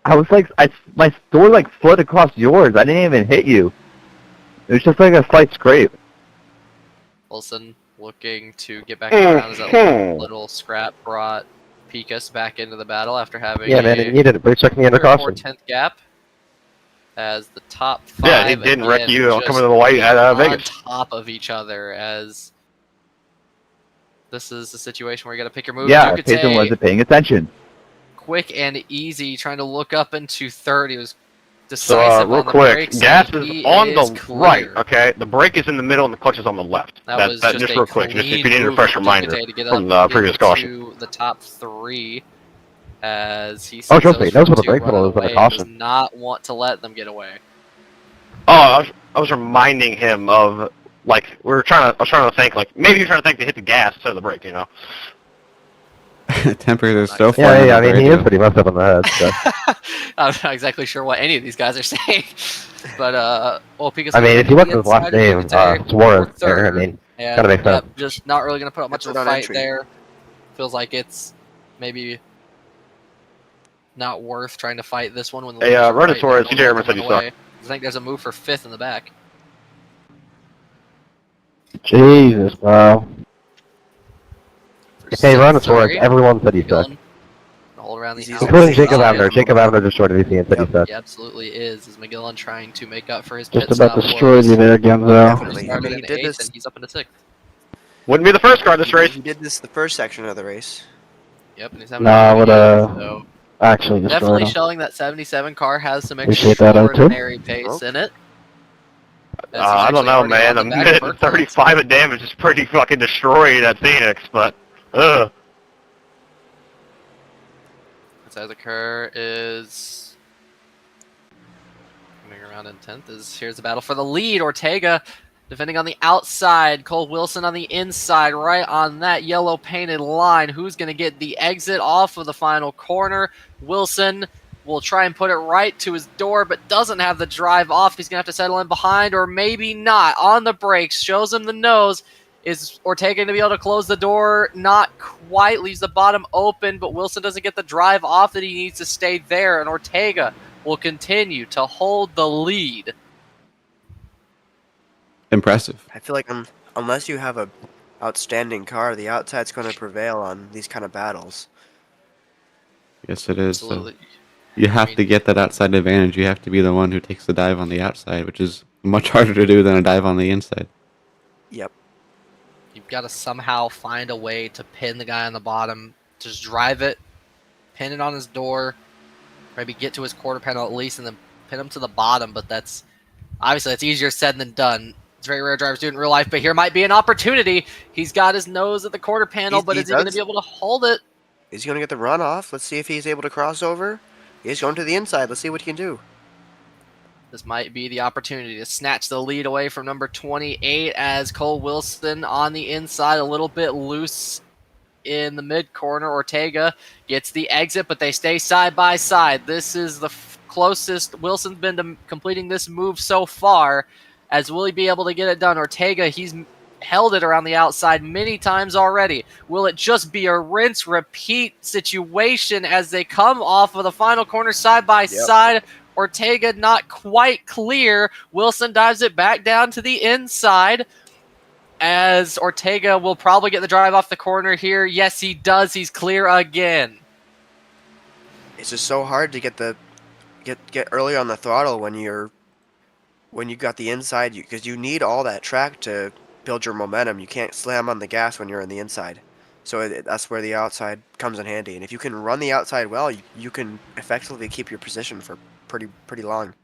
I was like, my door like slid across yours. I didn't even hit you. It was just like a slight scrape. Wilson looking to get back around as that little scrap brought Pikas back into the battle after having Yeah, man, it needed it. Brake check me into caution. 10th gap. As the top 5 Yeah, he didn't wreck you just coming to the light at Vegas. on top of each other, as this is a situation where you got to pick your move. Yeah, Payson wasn't paying attention. Quick and easy, trying to look up into third. He was decisive real on the quick, brakes. gas is on the clear. right, okay? The brake is in the middle and the clutch is on the left. That was just real quick, just if you need a move fresh from reminder Ducati to get from up the previous caution. into the top 3, as he Oh, sees trust me, those he knows what a two brake pedal running is on a away, caution. does not want to let them get away. Oh, I was reminding him of, like, I was trying to think, like, maybe you're trying to think to hit the gas instead of the brake, you know? Tempers are so far. Yeah, I mean, he is pretty messed up on the head. So. I'm not exactly sure what any of these guys are saying, but well, Pikas. I mean, if you look at his last name, it's Warren. I mean, and, kind of makes sense. Just not really going to put up much of a fight there. Feels like it's maybe not worth trying to fight this one when the Hey, Reddit Torres, CJ Herman said you suck. I think there's a move for 5th in the back. Jesus, bro. Hey, run Torres. Everyone said he sucked. All around the including Jacob Abner. Jacob Abner destroyed everything and said he sucked. He absolutely is. Is McGillen trying to make up for his Just pit about stop destroyed you there, Genzo. Definitely. I mean, he did this. And he's up into 6th. Wouldn't be the first car this race. He did this the first section of the race. Yep, and he's having Nah, a would so actually destroyed definitely him. showing that 77 car has some Appreciate that out, too. extraordinary pace in it. As he's I don't actually know, already man. on A the back minute of and first 35 of damage is pretty fucking destroyed at Phoenix, but, ugh. As Kerr is coming around in 10th. Here's the battle for the lead. Ortega defending on the outside. Cole Wilson on the inside, right on that yellow painted line. Who's going to get the exit off of the final corner? Wilson will try and put it right to his door, but doesn't have the drive off. He's going to have to settle in behind, or maybe not. On the brakes, shows him the nose. Is Ortega going to be able to close the door? Not quite. Leaves the bottom open, but Wilson doesn't get the drive off that he needs to stay there, and Ortega will continue to hold the lead. Impressive. I feel like unless you have a outstanding car, the outside's going to prevail on these kind of battles. Yes, it is. Absolutely. So you have to get that outside advantage. You have to be the one who takes the dive on the outside, which is much harder to do than a dive on the inside. Yep. You've got to somehow find a way to pin the guy on the bottom. Just drive it, pin it on his door, maybe get to his quarter panel at least, and then pin him to the bottom. But that's easier said than done. It's very rare drivers do it in real life, but here might be an opportunity. He's got his nose at the quarter panel, but is he going to be able to hold it? Is he going to get the run off? Let's see if he's able to cross over. He's going to the inside. Let's see what he can do. This might be the opportunity to snatch the lead away from number 28 as Cole Wilson on the inside, a little bit loose in the mid-corner. Ortega gets the exit, but they stay side by side. This is the closest Wilson's been to completing this move so far. As will he be able to get it done? Ortega, he's held it around the outside many times already. Will it just be a rinse-repeat situation as they come off of the final corner side by side? Ortega not quite clear. Wilson dives it back down to the inside as Ortega will probably get the drive off the corner here. Yes, he does. He's clear again. It's just so hard to get get early on the throttle when you got the inside, because you need all that track to build your momentum. You can't slam on the gas when you're on the inside. So that's where the outside comes in handy. And if you can run the outside well, you can effectively keep your position for pretty long.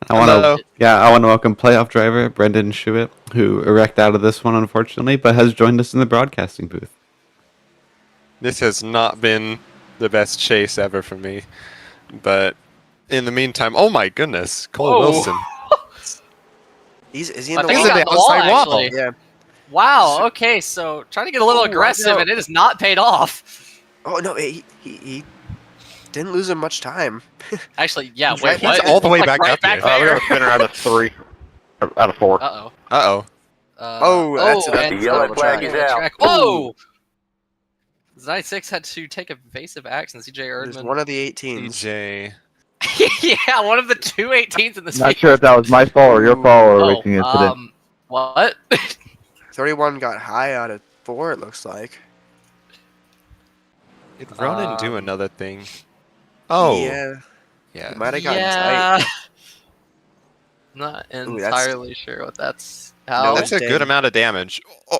I want to welcome playoff driver Brendan Schuett, who wrecked out of this one unfortunately, but has joined us in the broadcasting booth. This has not been the best chase ever for me, but in the meantime, oh my goodness, Cole Wilson. Is he in the I think wall? he got the wall, actually. Yeah. Wow, okay, so trying to get a little aggressive, and it has not paid off. Oh, no, Didn't lose him much time. Actually, yeah. He's Wait, right- what? he's all the way Like, back right up here. We there. got a spinner out of 3, out of 4. Uh-oh. Uh-oh. That's and the yellow flag is is out. Whoa! 96 had to take evasive action. CJ It was Erdman. one of the 18s. DJ. Yeah, one of the two 18s in this Not field. sure if that was my fault or your fault or a racing incident. What? 31 got high out of 4, it looks like. Did Ronan do another thing? Oh. Yeah. Yeah. He might have gotten tight. Not Ooh, entirely sure what that's. No, How? That's a Dang. good amount of damage. Oh.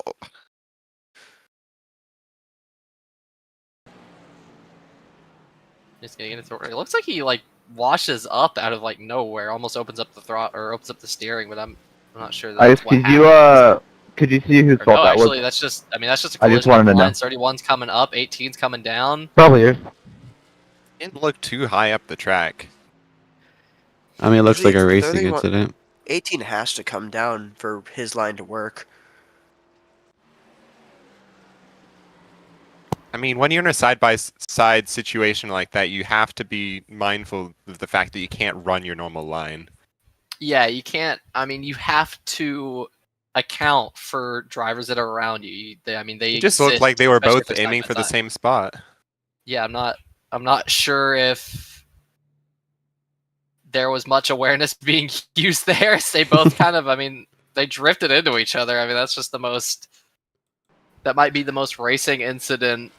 Just getting into it. It looks like he like washes up out of like nowhere, almost opens up the throttle or opens up the steering, but I'm not sure. That's what happened. Could you see whose Or fault no, that actually, was? that's just. I mean, that's just a I collision. just wanted to know. 31's coming up, 18's coming down. Probably is. Didn't look too high up the track. I mean, it looks like a Usually it's racing 31 incident. 18 has to come down for his line to work. I mean, when you're in a side-by-side situation like that, you have to be mindful of the fact that you can't run your normal line. Yeah, you can't. I mean, you have to account for drivers that are around you. They It just looked exist, like they were especially both if they're aiming side for by the side. same spot. Yeah, I'm not sure if there was much awareness being used there. They both kind of. I mean, they drifted into each other. I mean, that's just the most. That might be the most racing incident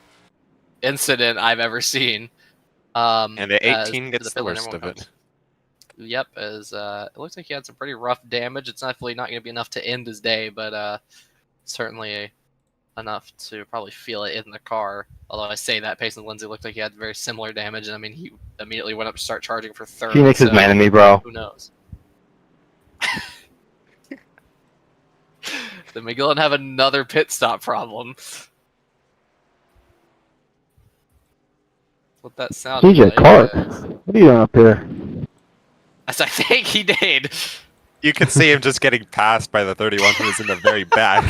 I've ever seen. And the as 18 to gets the pillar worst number of one it. comes. Yep, as it looks like he had some pretty rough damage. It's definitely not going to be enough to end his day, but certainly enough to probably feel it in the car. Although I say that, Payson Lindsay looked like he had very similar damage, and I mean, he immediately went up to start charging for third. Phoenix is so mad at me, bro. who knows? Did McGillen have another pit stop problem? What that sounded CJ like. Clark, what are you doing up here? As I think he did. You could see him just getting passed by the 31 who was in the very back.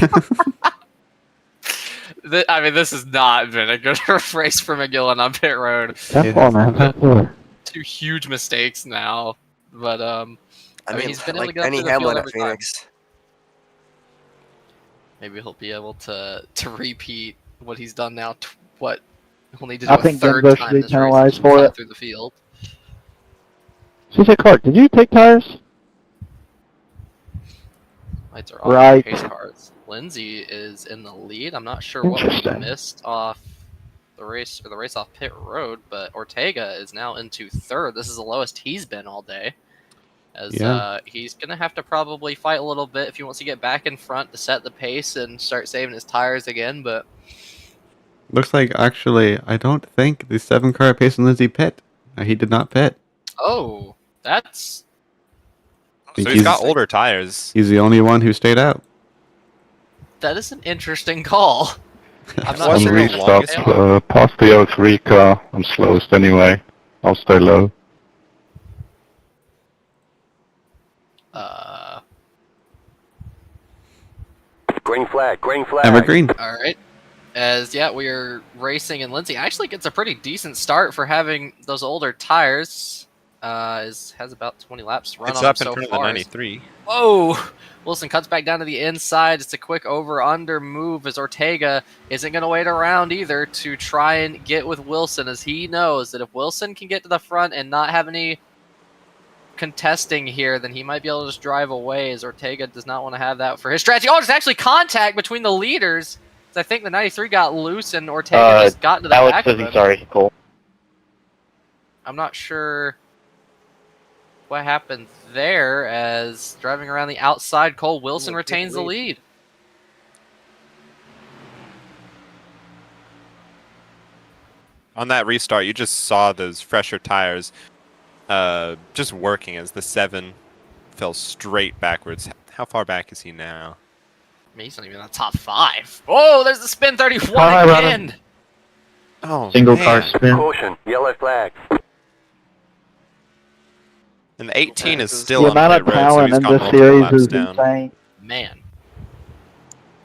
I mean, this has not been a good race for McGillen on pit road. That's all, man. That's all. Two huge mistakes now, but I mean, he's been able to like get up Benny to the field Hamlin at every time. Phoenix. Maybe he'll be able to repeat what he's done now. What he'll need to I do a think third Denver time should be this race, penalized and for fly it. through the field. CJ Clark, did you take tires? Lights are off. Right. Pace cars. Lindsay is in the lead. I'm not sure what we Interesting. missed off the race or the race off pit road, but Ortega is now into third. This is the lowest he's been all day. As he's gonna have to probably fight a little bit if he wants to get back in front to set the pace and start saving his tires again. But Looks like, actually, I don't think the 7-car at Payson Lindsay pit. He did not pit. oh, that's So he's got older tires. He's the only one who stayed out. that is an interesting call. I'm not Wasn't sure. the if it's longest okay. Past the 03 car, I'm slowest anyway. I'll stay low. Green flag, green flag. Emma Green. All right. As we are racing, and Lindsay actually gets a pretty decent start for having those older tires. Has about 20 laps to run It's on up him in so front of the far. 93. Whoa! Wilson cuts back down to the inside. It's a quick over-under move as Ortega isn't going to wait around either to try and get with Wilson, as he knows that if Wilson can get to the front and not have any contesting here, then he might be able to just drive away, as Ortega does not want to have that for his strategy. Oh, there's actually contact between the leaders. I think the 93 got loose and Ortega just got into the back of him. Sorry, Cole. I'm not sure what happened there, as driving around the outside, Cole Wilson retains the lead. On that restart, you just saw those fresher tires just working as the 7 fell straight backwards. How far back is he now? I mean, he's not even in the top 5. Oh, there's the spin 31 Hi, again. Oh, Single man. car spin. Caution, yellow flag. And the 18 is still The on amount pit of road, so talent he's in got this multiple series laps is down. insane. Man.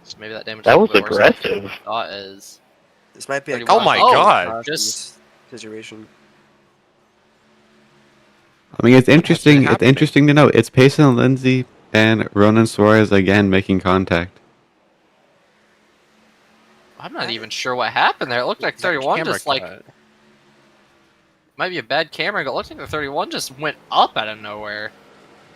So maybe that damage That was a little bit worse than aggressive. I thought is. This might be a 31. Oh my god! Just situation. I mean, it's interesting. It's happening? interesting to know it's Payson Lindsay and Ronan Suarez again making contact. I'm not even sure what happened there. It looked like Is that 31 camera just like cut? might be a bad camera. It looks like the 31 just went up out of nowhere.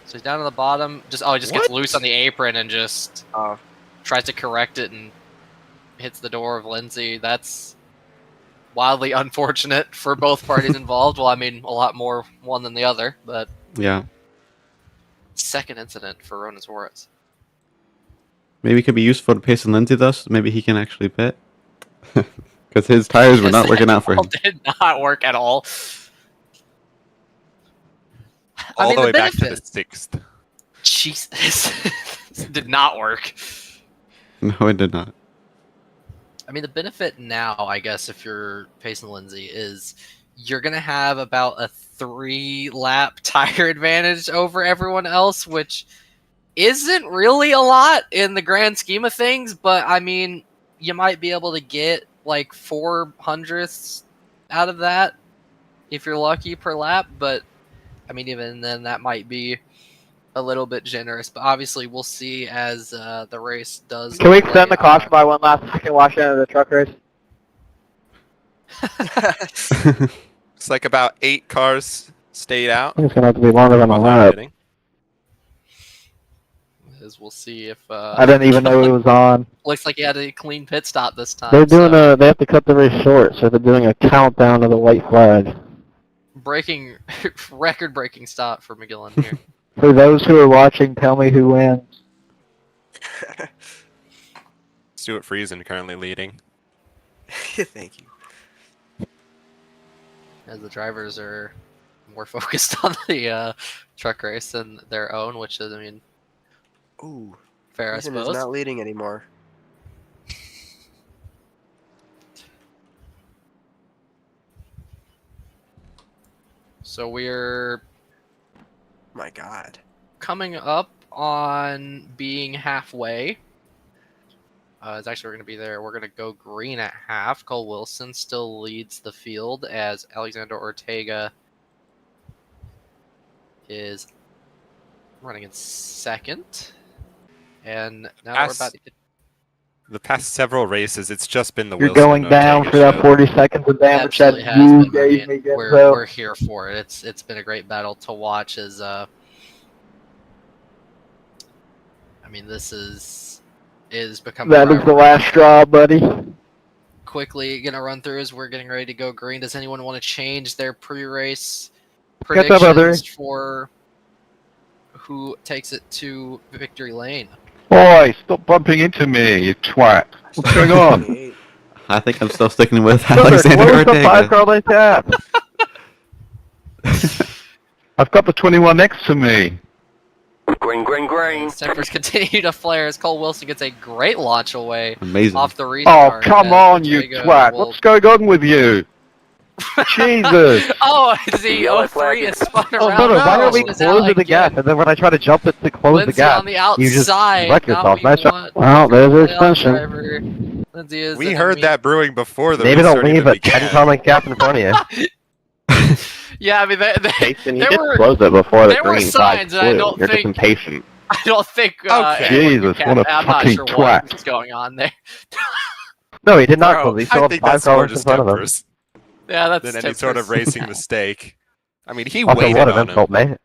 So he's down to the bottom. Just he just gets What? loose on the apron and just Oh. tries to correct it and hits the door of Lindsay. That's wildly unfortunate for both parties involved. Well, I mean, a lot more one than the other, but Yeah. second incident for Ronan Suarez. Maybe it could be useful to Payson Lindsay, though. So maybe he can actually pit. Because his tires were not working out for him. Did not work at all. I All mean, the way back to the benefit- 6th. Jesus. This did not work. No, it did not. I mean, the benefit now, I guess, if you're Payson Lindsay, is you're going to have about a 3-lap tire advantage over everyone else, which isn't really a lot in the grand scheme of things, but I mean, you might be able to get like 400ths out of that if you're lucky per lap, but I mean, even then, that might be a little bit generous, but obviously we'll see as the race does. Can we play extend the out. caution by one last second, watch into the truck race? It's like about 8 cars stayed out. I think it's gonna have to be longer than a while lap. pitting. As we'll see if I didn't even know it was on. looks like he had a clean pit stop this time. They're doing so they have to cut the race short, so they're doing a countdown to the white flag. record-breaking stop for McGillen here. For those who are watching, tell me who wins. Stuart Friesen currently leading. Thank you. As the drivers are more focused on the truck race than their own, which is, I mean, Ooh, fair, I Payson is suppose. not leading anymore. So we're My God. coming up on being halfway. It's actually we're going to be there. We're going to go green at half. Cole Wilson still leads the field as Alexander Ortega is running in second. And now we're about to get... The past several races, it's just been the You're Wilson going and down Ortega for that show. 40 seconds of damage that Absolutely has you been. I gave mean, me, we're here for it. It's been a great battle to watch. As I mean, this is becoming. That is the last straw, buddy. Quickly gonna run through as we're getting ready to go green. Does anyone want to change their pre-race Get that, brother. predictions for who takes it to victory lane? Boy, stop bumping into me, you twat. What's going on? 28. I think I'm still sticking with Brother, Alexander close the Ortega. 5-car lane tap. I've got the 21 next to me. Green, green, green. Tempers continue to flare as Cole Wilson gets a great launch away Amazing. off the Oh, restart. come as on, you Ortega twat. will- What's going on with you? Jesus. Oh, the Yellow 03 flag is is- spun Oh, around. brother, why No, are we it's out closing the gap? again. And then when I try to jump it to close the Lindsay gap, on the outside. you just wreck Now yourself. we Nice job. want Well, there's your playoff extension. driver. Lindsay is We in heard the that brewing before the Maybe restart don't leave even a began. 10-car length gap in front of you. Yeah, I mean, Payson, you there did were- close it before the there were green flag signs, and I flew. don't You're just think- impatient. I don't think. Okay. anyone Jesus, can- what a I'm not fucking sure what twat. was going on there. No, he did not Bro, close. He still I had think 5 that's more cars in just front of him. tempers Yeah, that's than any sort of Tempers. racing mistake. I mean, he Also, waited what an on him. insult, mate.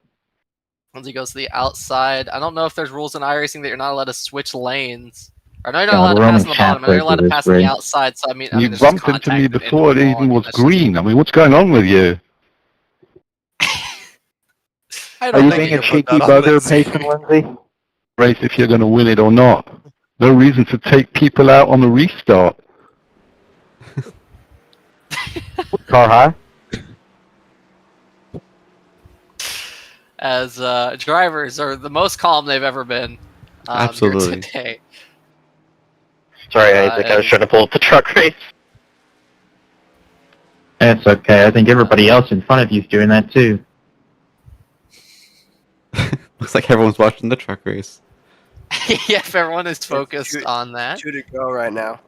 Lindsay goes to the outside. I don't know if there's rules in iRacing that you're not allowed to switch lanes. Or no, you're not God, allowed to we're pass on on the bottom. Or you're allowed to halfway pass through on this the race. outside. So I mean, You there's just bumped into contact me into before the it wall. even I mean, was that's just- green. I mean, what's going on with you? I Are don't you think being you a can cheeky put that on bugger, Lindsay. Payson Lindsay? Race if you're going to win it or not. No reason to take people out on the restart. Car high. As drivers are the most calm they've ever been here Absolutely. today. Sorry, I think I was trying to pull up the truck race. That's okay. I think everybody else in front of you is doing that too. Looks like everyone's watching the truck race. Yeah, if everyone is focused two- on that. 2 to go right now.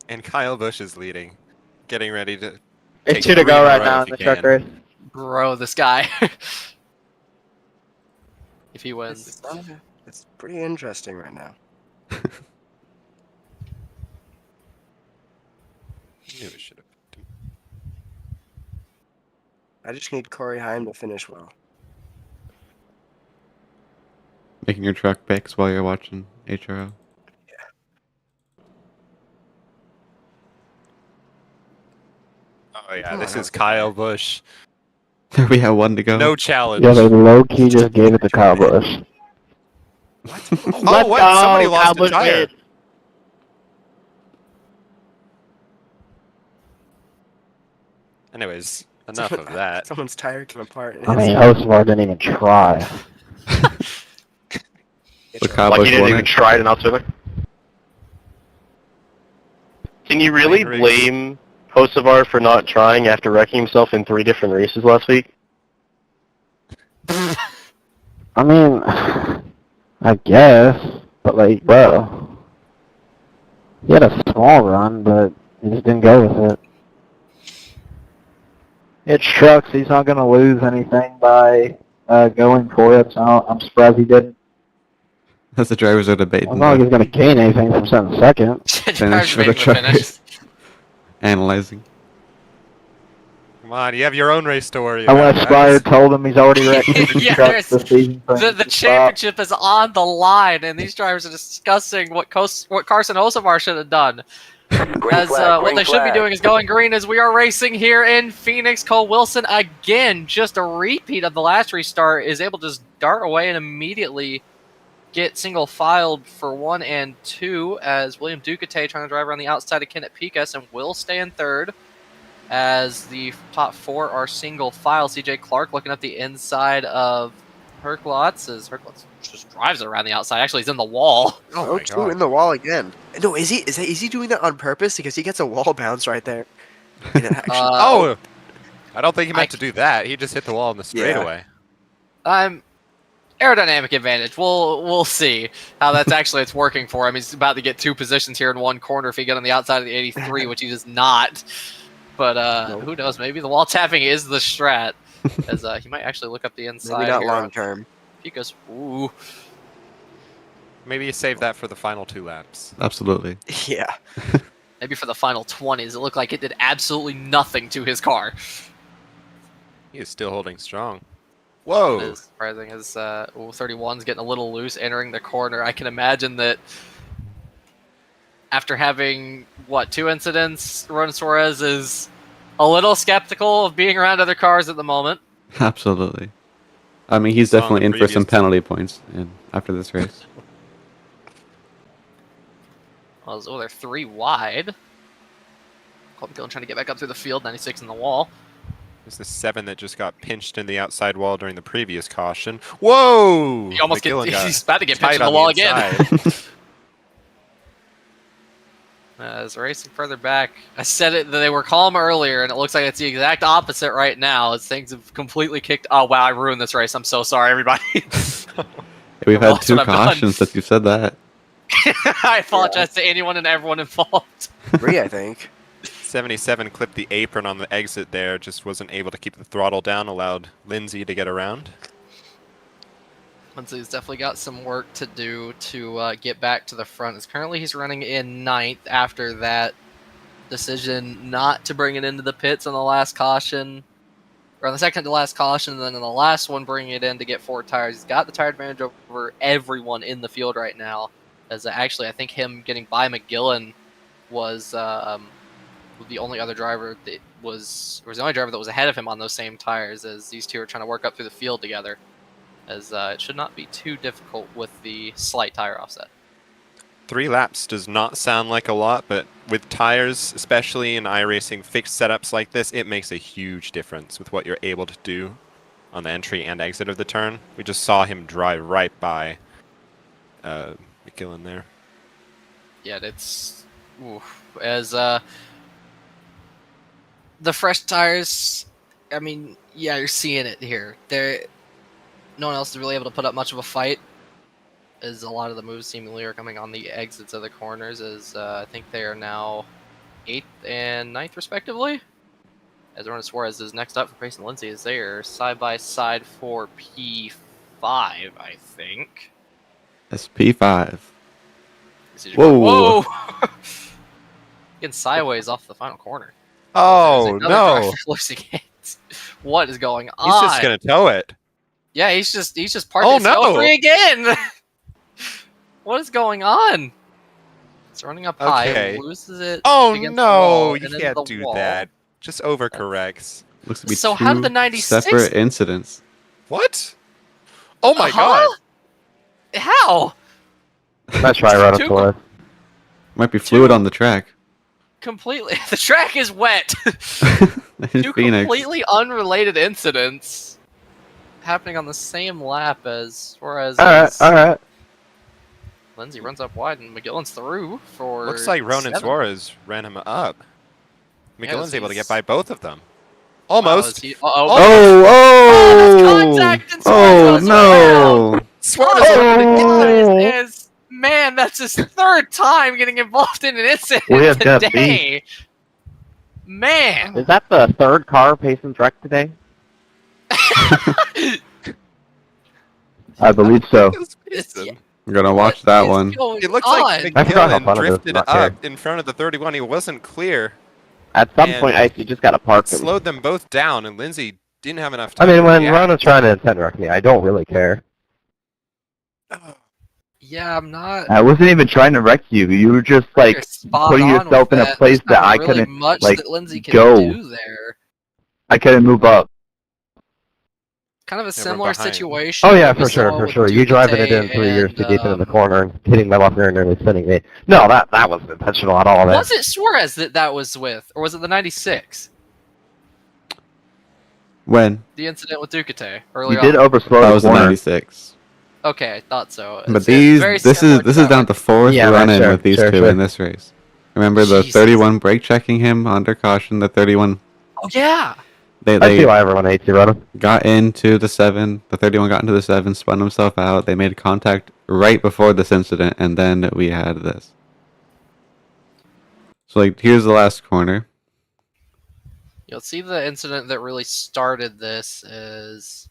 And Kyle Busch is leading, getting ready to. It's Take 2 to three go in a right row now if in the you truck can. race. bro this guy. If he wins. It's pretty interesting right now. Knew it should have. I just need Corey Heim to finish well. Making your truck picks while you're watching HRL. Oh yeah, this is Kyle Busch. We have one to go. No challenge. Yeah, they low-key just gave it to Kyle Busch. Oh, what? Somebody lost a tire. Anyways, enough of that. Someone's tire came apart. I mean, Hocevar didn't even try. Kyle Like Busch he didn't won even it. try to not Civic. Can you really blame Hocevar for not trying after wrecking himself in 3 different races last week? I mean, I guess, but like, bro, he had a small run, but he just didn't go with it. It's trucks. He's not going to lose anything by going for it, so I'm surprised he didn't. As the drivers are debating. I don't think he's going to gain anything from setting second. Finish for the truckers. Analyzing. Come on, you have your own race to worry Unless about. Spire told him he's already wrecked 2 Yeah, trucks this season. So he The needs to stop. championship is on the line, and these drivers are discussing what Carson Hocevar should have done. As what they should be doing is going green as we are racing here in Phoenix. Cole Wilson, again, just a repeat of the last restart, is able to just dart away and immediately get single filed for 1 and 2 as William Ducate trying to drive around the outside of Kennet Pikas and will stay in third as the top 4 are single file. CJ Clark looking up the inside of Herklotz as Herklotz just drives it around the outside. Actually, he's in the wall. Oh, two in the wall again. No, is he doing that on purpose? Because he gets a wall bounce right there. Oh, I don't think he meant to do that. He just hit the wall in the straightaway. Aerodynamic advantage. We'll see how that's actually it's working for him. He's about to get 2 positions here in one corner if he get on the outside of the 83, which he does not. But who knows? Maybe the wall tapping is the strat, as he might actually look up the inside. Maybe not here. long term. Pikas, ooh. Maybe you save that for the final 2 laps. Absolutely. Yeah. Maybe for the final 20s. It looked like it did absolutely nothing to his car. He is still holding strong. Whoa! It is surprising as 31's getting a little loose entering the corner. I can imagine that after having, 2 incidents, Ron Suarez is a little skeptical of being around other cars at the moment. Absolutely. I mean, he's definitely in for some penalty points after this race. Well, they're 3 wide. Kohler McGillen trying to get back up through the field, 96 in the wall. There's the 7 that just got pinched in the outside wall during the previous caution. Whoa! He almost he's about to get pinched tight in the on wall inside. again. As racing further back, I said it that they were calm earlier, and it looks like it's the exact opposite right now as things have completely kicked. Oh wow, I ruined this race. I'm so sorry, everybody. We've had 2 cautions that you said that. I apologize to anyone and everyone involved. 3, I think. 77 clipped the apron on the exit there, just wasn't able to keep the throttle down, allowed Lindsay to get around. Lindsay's definitely got some work to do to get back to the front. As currently he's running in 9th after that decision not to bring it into the pits on the last caution, or on the second to last caution, and then in the last one bringing it in to get 4 tires. He's got the tire advantage over everyone in the field right now. As actually, I think him getting by McGillen was the only other driver that was the only driver that was ahead of him on those same tires. As these 2 are trying to work up through the field together. As it should not be too difficult with the slight tire offset. 3 laps does not sound like a lot, but with tires, especially in iRacing fixed setups like this, it makes a huge difference with what you're able to do on the entry and exit of the turn. We just saw him drive right by McGillen there. Yeah, it's as the fresh tires. I mean, yeah, you're seeing it here. No one else is really able to put up much of a fight, as a lot of the moves seemingly are coming on the exits of the corners, as I think they are now 8th and 9th respectively. As Ronald Suarez is next up for Payson Lindsay is there side by side for P5, I think. That's P5. Whoa! Getting sideways off the final corner. Oh, no. Losing it. What is going on? He's just going to tow it. Yeah, he's just parking. Oh, no. Free again. What is going on? It's running up high, loses it. Oh against no, the wall, you and then can't the do wall. that. Just overcorrects. Looks to be So two how did the 96 separate incidents. What? Oh my god. How? Nice try, Ronald Suarez. Might be fluid on the track. Completely. The track is wet. In Two Phoenix. completely unrelated incidents happening on the same lap as Suarez. Alright. Lindsay runs up wide and McGillen's through for. Looks like Ronan 7. Suarez ran him up. Yeah, McGillen's able to he's- get by both of them. Almost. Oh, Contact and oh Suarez no! Suarez Man, that's his third time getting involved in an incident We have got today. Man. Is that the third car Payson's wrecked today? I believe so. I'm gonna watch that one. It looks like I forgot how McGillen fun it is drifted not up in front of the 31. He wasn't clear. At some And point, you just gotta park him. Slowed them both down, and Lindsay didn't have enough I time. mean, to when react. Ronald's trying to intent wreck me, I don't really care. Yeah, I'm not. I wasn't even trying to wreck you. You were just like You're spot putting on yourself with in a that. place There's that not I really couldn't much like that Lindsay can go. do there. I couldn't move up. Kind of a we're similar behind. situation. Oh yeah, that we for sure, saw for with sure. You driving it in Ducati 3 years too and, deep into the corner and hitting my left rear and nearly spinning me. No, that wasn't intentional at all. Man. Was it Suarez that was with, or was it the 96? When? The incident with Ducati earlier You did on. overslow That the was the corner. 96. Okay, I thought so. But It's these, very this similar is to that down one. to fourth Yeah, man, run-in sure, with these sure, two sure. in this race. Remember the Jesus. 31 brake checking him under caution. The 31 Oh yeah. I see they why everyone hates you, Ronald. got into the 7. The 31 got into the 7, spun himself out. They made contact right before this incident, and then we had this. So like, here's the last corner. You'll see the incident that really started this is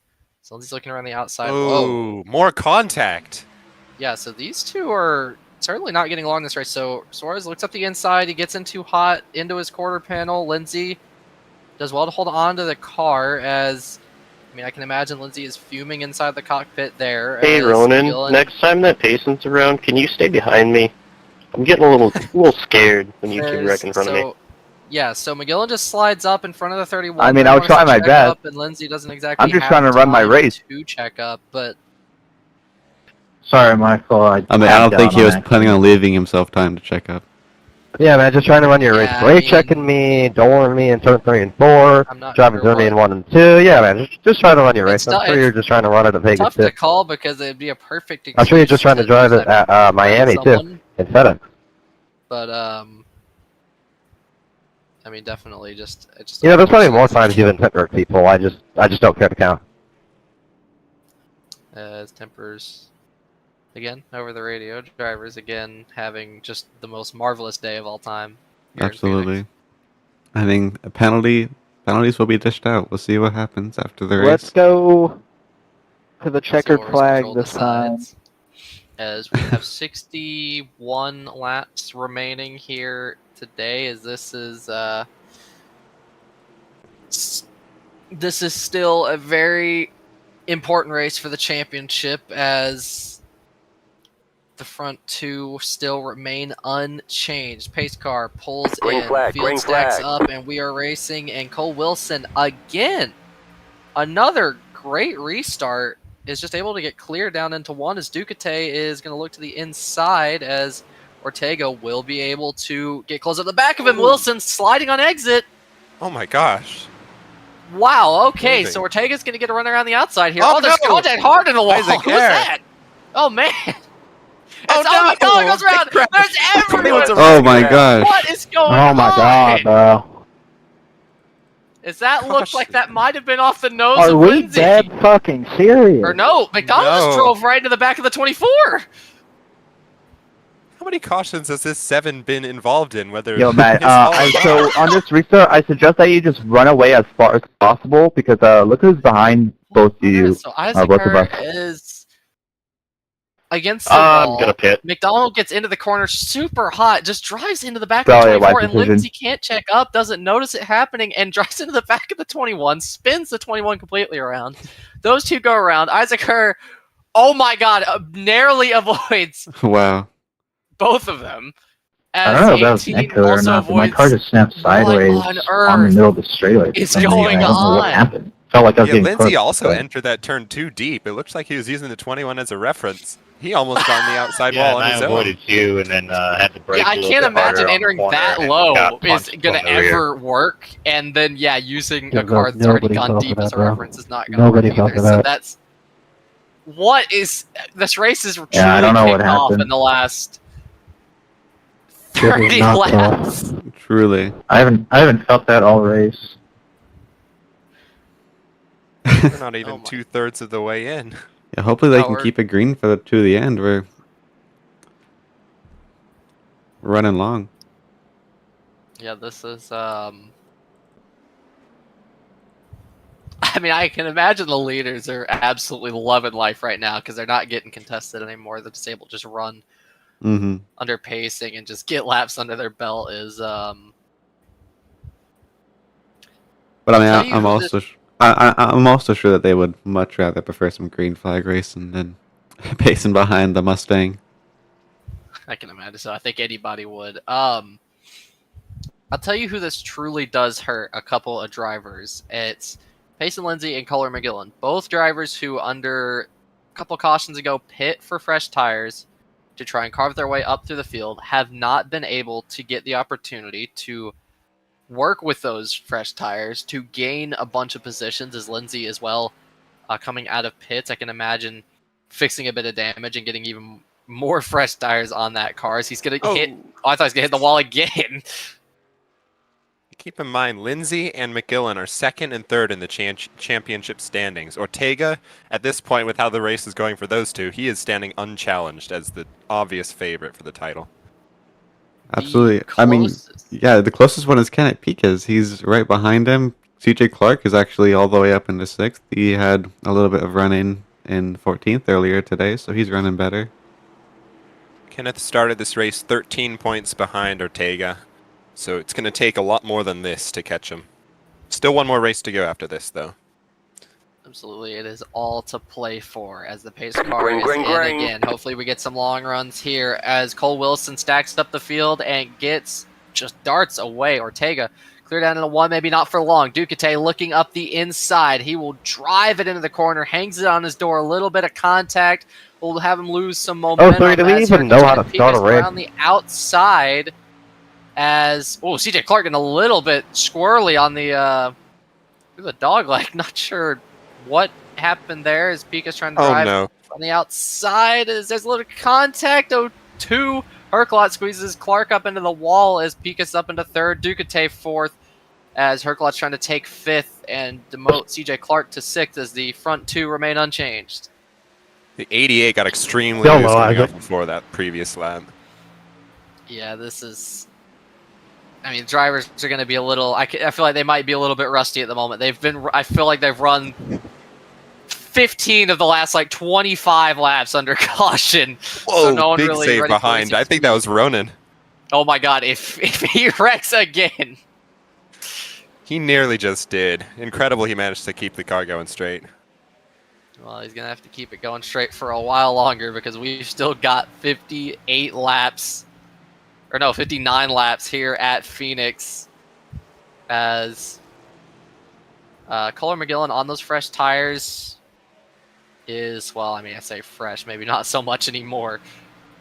Lindsay's looking around the outside. Whoa. Oh, more contact. Yeah, so these two are certainly not getting along this race. So Suarez looks up the inside. He gets in too hot into his quarter panel. Lindsay does well to hold on to the car as, I mean, I can imagine Lindsay is fuming inside the cockpit there. Hey, as Ronan, McGillen- next time that Payson's around, can you stay behind me? I'm getting a little scared when you two wreck in front of me. Yeah, so McGillen just slides up in front of the 31. I mean, I would try my Check best. up, and Lindsay doesn't exactly I'm just have trying to run my time race. to check up, but Sorry, Michael. I mean, I don't think he was planning on leaving himself time to check up. Yeah, man, just trying to run your race. Yeah, I Brake mean- checking me, dooring me in turn 3 and 4, I'm not driving sure through me in what- 1 and 2. Yeah, man, just trying to run your race. It's I'm not- sure you're just trying to run it at Vegas tough to too. call because it'd be a perfect I'm sure you're just trying to excuse drive use it that at Miami too, someone, in FedEx. But I mean, definitely just. You know, there's plenty more times you've been network people. I just don't care to count. As tempers again over the radio, drivers again having just the most marvelous day of all time. here in Absolutely. Phoenix. I think penalties will be dished out. We'll see what happens after the Let's race. go to the checkered Suarez flag control this time. decides. As we have 61 laps remaining here today, as this is still a very important race for the championship, as the front two still remain unchanged. Pace car pulls Green in, flag, field green stacks flag. up, and we are racing. And Cole Wilson again, another great restart, is just able to get clear down into one, as Ducati is going to look to the inside as Ortega will be able to get close at the back of him. Wilson sliding on exit. Oh my gosh. Wow, okay, Moving. so Ortega's going to get a run around the outside here. Oh, Oh, there's no! contact hard in the wall. Isaac Who's Air. that? Oh, man. Oh, As no! McDonald goes around. Big crash. There's everyone. Everyone's a Oh my Yeah. gosh! What is going Oh on? my god, bro. Is that looked Gosh. like that might have been off the nose Are of we Lindsay? dead fucking serious? Or no, McDonald just No. drove right into the back of the 24. How many cautions has this 7 been involved in? Whether Yo, Matt, his fault or so not? on this restart, I suggest that you just run away as far as possible because look who's behind both of you, So both of us. Isaac is against the I'm wall. gonna pit. McDonald gets into the corner super hot, just drives into the back Probably a of the 24, wise and decision. Lindsay can't check up, doesn't notice it happening, and drives into the back of the 21, spins the 21 completely around. Those two go around. Isaac Herr, oh my god, narrowly avoids Wow. both of them. I As don't know if that was 18 net killer or also not, but my avoids car just snapped sideways on on the earth middle of the straightaway. for is some reason. going I don't know what on? happened. Felt like I was Yeah, getting Lindsay cooked, also but- entered that turn too deep. It looks like he was using the 21 as a reference. He almost got on the outside Yeah, wall and on I his own. avoided you, and then had to break. Yeah, I a little can't bit harder imagine on the entering corner that and low got is punched gonna from the rear. ever work, and then using Yeah, a car that's already nobody gone fell for deep that, as a bro. reference is not gonna Nobody work fell either. for So that. that's what is this race is truly Yeah, I don't know what kicked off happened. in the last This was 30 not laps. tough. Truly. I haven't felt that all race. We're not even Oh my- 2/3 of the way in. Yeah, hopefully they No, can we're- keep it green to the end. We're running long. Yeah, this is I mean, I can imagine the leaders are absolutely loving life right now because they're not getting contested anymore. They're just able to just run Mm-hmm. under pacing and just get laps under their belt is But I mean, Tell you I'm who also I'm also sure that they would much rather prefer some green flag racing than pacing behind the Mustang. I can imagine. So I think anybody would. I'll tell you who this truly does hurt a couple of drivers. It's Payson Lindsay and Kohler McGillen. Both drivers who, under a couple cautions ago, pit for fresh tires to try and carve their way up through the field, have not been able to get the opportunity to work with those fresh tires to gain a bunch of positions, as Lindsay as well coming out of pits. I can imagine fixing a bit of damage and getting even more fresh tires on that car as he's going to hit. Oh, I thought he was going to hit the wall again. Keep in mind, Lindsay and McGillen are 2nd and 3rd in the championship standings. Ortega, at this point, with how the race is going for those two, he is standing unchallenged as the obvious favorite for the title. Absolutely. I mean, yeah, the closest one is Kennet Pikas. He's right behind him. CJ Clark is actually all the way up into 6th. He had a little bit of running in 14th earlier today, so he's running better. Kenneth started this race 13 points behind Ortega, so it's going to take a lot more than this to catch him. Still one more race to go after this, though. Absolutely, it is all to play for as the pace car Green, is green, in green. again. Hopefully we get some long runs here as Cole Wilson stacks up the field and gets just darts away. Ortega clear down into 1, maybe not for long. Ducati looking up the inside. He will drive it into the corner, hangs it on his door, a little bit of contact. We'll have him lose some momentum. sorry, do we as even here know how to Kennet start a Pikas race? around the outside as CJ Clark getting a little bit squirrely on the through the dog leg. Not sure what happened there as Pikas trying to drive on the outside as there's a little contact. 2 Herklot squeezes Clark up into the wall as Pikas up into 3rd. Ducati 4th as Herklot's trying to take 5th and demote CJ Clark to 6th as the front 2 remain unchanged. The 88 got extremely Still loose low, coming Isaac. off before that previous lap. Yeah, this is... I mean, drivers are going to be a little... I feel like they might be a little bit rusty at the moment. I feel like they've run 15 of the last, 25 laps under caution. Whoa, so no one big really save ready for behind. racing I think that was Ronan. Oh my god, if he wrecks again. He nearly just did. Incredible he managed to keep the car going straight. Well, he's going to have to keep it going straight for a while longer because we've still got 58 laps. Or no, 59 laps here at Phoenix. As Kohler McGillen on those fresh tires is, well, I mean, I say fresh, maybe not so much anymore.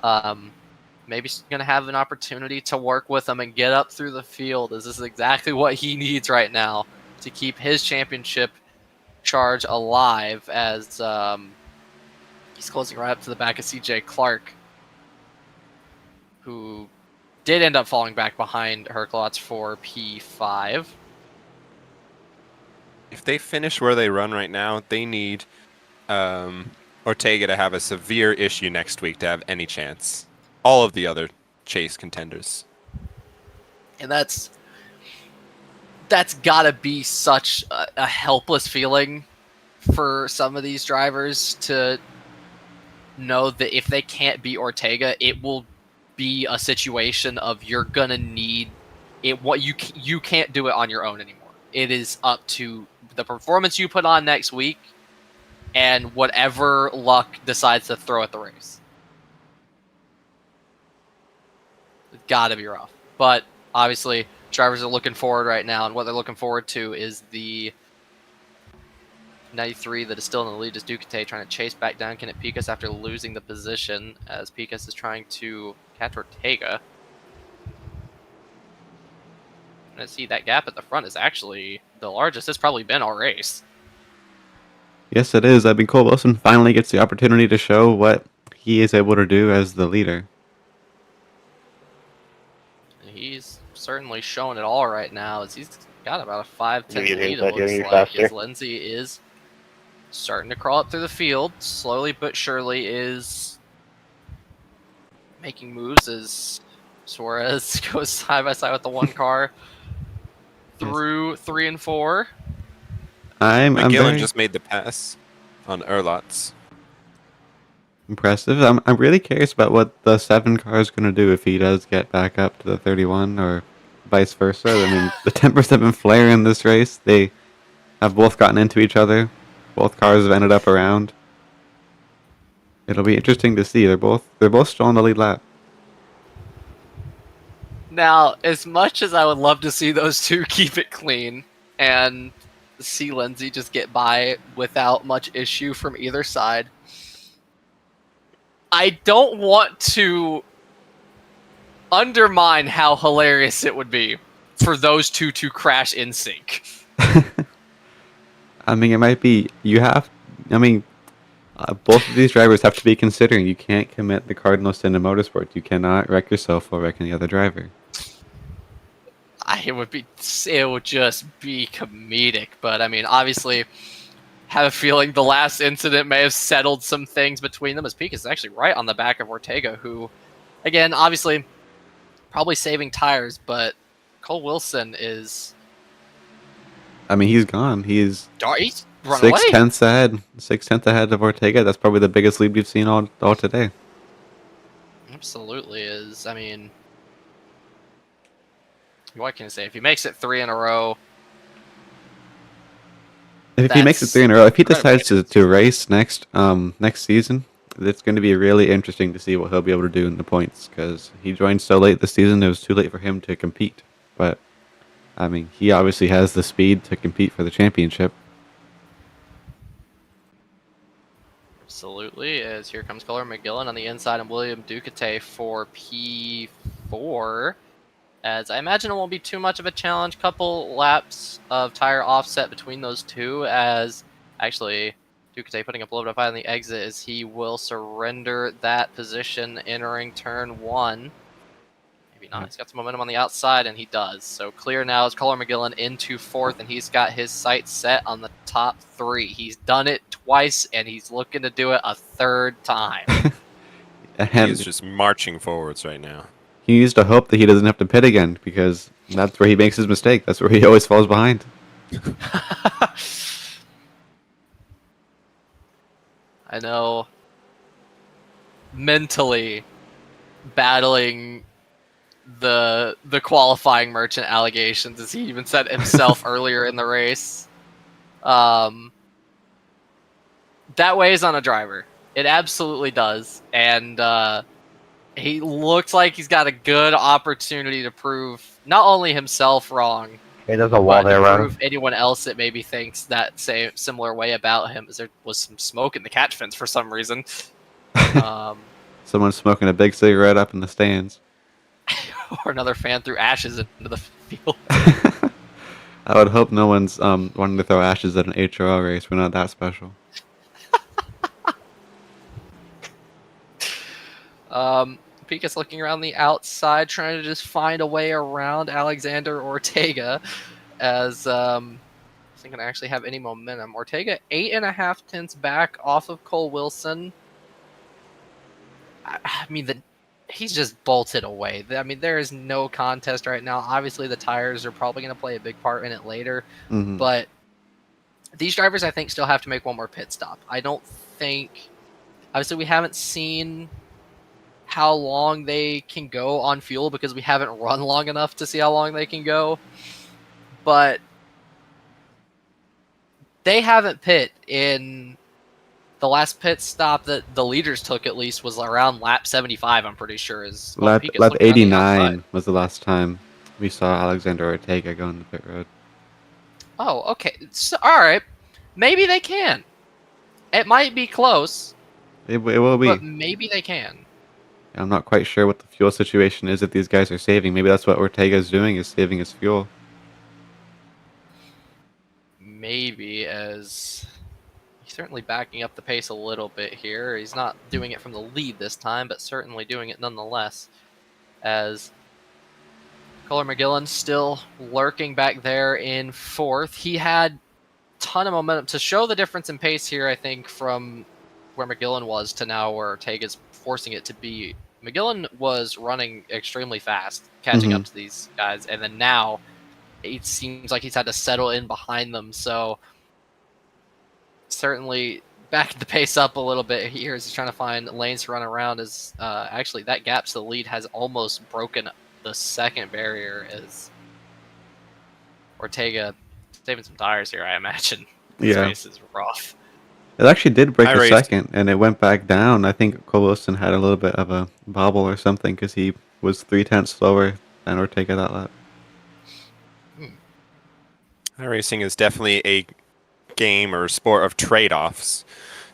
Maybe he's going to have an opportunity to work with them and get up through the field, as this is exactly what he needs right now to keep his championship charge alive, as he's closing right up to the back of CJ Clark, who did end up falling back behind Herklotz for P5. If they finish where they run right now, they need Ortega to have a severe issue next week to have any chance. all of the other Chase contenders. And that's got to be such a helpless feeling for some of these drivers to know that if they can't beat Ortega, it will be a situation of you're gonna need it. What you can't do it on your own anymore. It is up to the performance you put on next week and whatever luck decides to throw at the race. It's got to be rough, but obviously drivers are looking forward right now, and what they're looking forward to is the 93 that is still in the lead is Ducati trying to chase back down Kennet Pikas after losing the position as Pikas is trying to catch Ortega. And see that gap at the front is actually the largest it's probably been all race. Yes, it is. I mean, Cole Wilson finally gets the opportunity to show what he is able to do as the leader. He's certainly showing it all right now as he's got about a 5-10 lead, it getting looks like, faster. as Lindsay is starting to crawl up through the field, slowly but surely is making moves as Suarez goes side by side with the one car through 3 and 4. I'm McGillen very just made the pass on Erlotz. impressive. I'm really curious about what the 7 car is going to do if he does get back up to the 31 or vice versa. I mean, the tempers have been flaring this race. They have both gotten into each other. Both cars have ended up around. It'll be interesting to see. They're both still on the lead lap. Now, as much as I would love to see those two keep it clean and see Lindsay just get by without much issue from either side, I don't want to undermine how hilarious it would be for those two to crash in sync. I mean, it might be. Both of these drivers have to be considering you can't commit the Cardinal sin to motorsport. You cannot wreck yourself while wrecking the other driver. It would just be comedic, but I mean, obviously, have a feeling the last incident may have settled some things between them, as Pikas is actually right on the back of Ortega, who, again, obviously, probably saving tires, but Cole Wilson is... I mean, he's gone. He's run away. 6/10 ahead. 6/10 ahead of Ortega. That's probably the biggest lead we've seen all today. Absolutely is. I mean, what can I say? If he makes it 3 in a row... If he makes it 3 in a row, if he decides to race next season, it's going to be really interesting to see what he'll be able to do in the points, because he joined so late this season, it was too late for him to compete. But, I mean, he obviously has the speed to compete for the championship. Absolutely, as here comes Kohler McGillen on the inside and William Ducati for P4. As I imagine it won't be too much of a challenge. Couple laps of tire offset between those two, as actually Ducati putting up a little bit of fight on the exit as he will surrender that position entering turn 1. Maybe not. He's got some momentum on the outside, and he does. So clear now is Kohler McGillen into 4th, and he's got his sights set on the top 3. He's done it twice, and he's looking to do it a 3rd time. He is just marching forwards right now. He needs to hope that he doesn't have to pit again, because that's where he makes his mistake. That's where he always falls behind. I know. Mentally battling the qualifying merchant allegations, as he even said himself earlier in the race. That weighs on a driver. It absolutely does. And he looks like he's got a good opportunity to prove not only himself wrong, Hey, there's a wall but there, to Ron. prove anyone else that maybe thinks that similar way about him, as there was some smoke in the catch fence for some reason. Someone's smoking a big cigarette up in the stands. Or another fan threw ashes into the field. I would hope no one's wanting to throw ashes at an HRL race. We're not that special. Pikas looking around the outside, trying to just find a way around Alexander Ortega, as isn't going to actually have any momentum. Ortega 8.5 tenths back off of Cole Wilson. I mean, he's just bolted away. I mean, there is no contest right now. Obviously, the tires are probably going to play a big part in it later, but these drivers, I think, still have to make one more pit stop. I don't think... Obviously, we haven't seen how long they can go on fuel because we haven't run long enough to see how long they can go. But they haven't pit in... The last pit stop that the leaders took, at least, was around lap 75, I'm pretty sure. Lap 89 was the last time we saw Alexander Ortega go on the pit road. Oh, okay. So, all right. Maybe they can. It might be close. It will be. But maybe they can. I'm not quite sure what the fuel situation is that these guys are saving. Maybe that's what Ortega is doing, is saving his fuel. Maybe, as... He's certainly backing up the pace a little bit here. He's not doing it from the lead this time, but certainly doing it nonetheless. As Kohler McGillen still lurking back there in fourth. He had a ton of momentum to show the difference in pace here, I think, from where McGillen was to now where Ortega's forcing it to be. McGillen was running extremely fast, catching up to these guys, and then now it seems like he's had to settle in behind them, so certainly back the pace up a little bit here as he's trying to find lanes to run around. As actually that gap to the lead has almost broken the second barrier as Ortega saving some tires here, I imagine. This race is rough. It actually did break the second, and it went back down. I think Cole Wilson had a little bit of a bobble or something because he was 0.3 slower than Ortega that lap. iRacing is definitely a game or sport of trade-offs,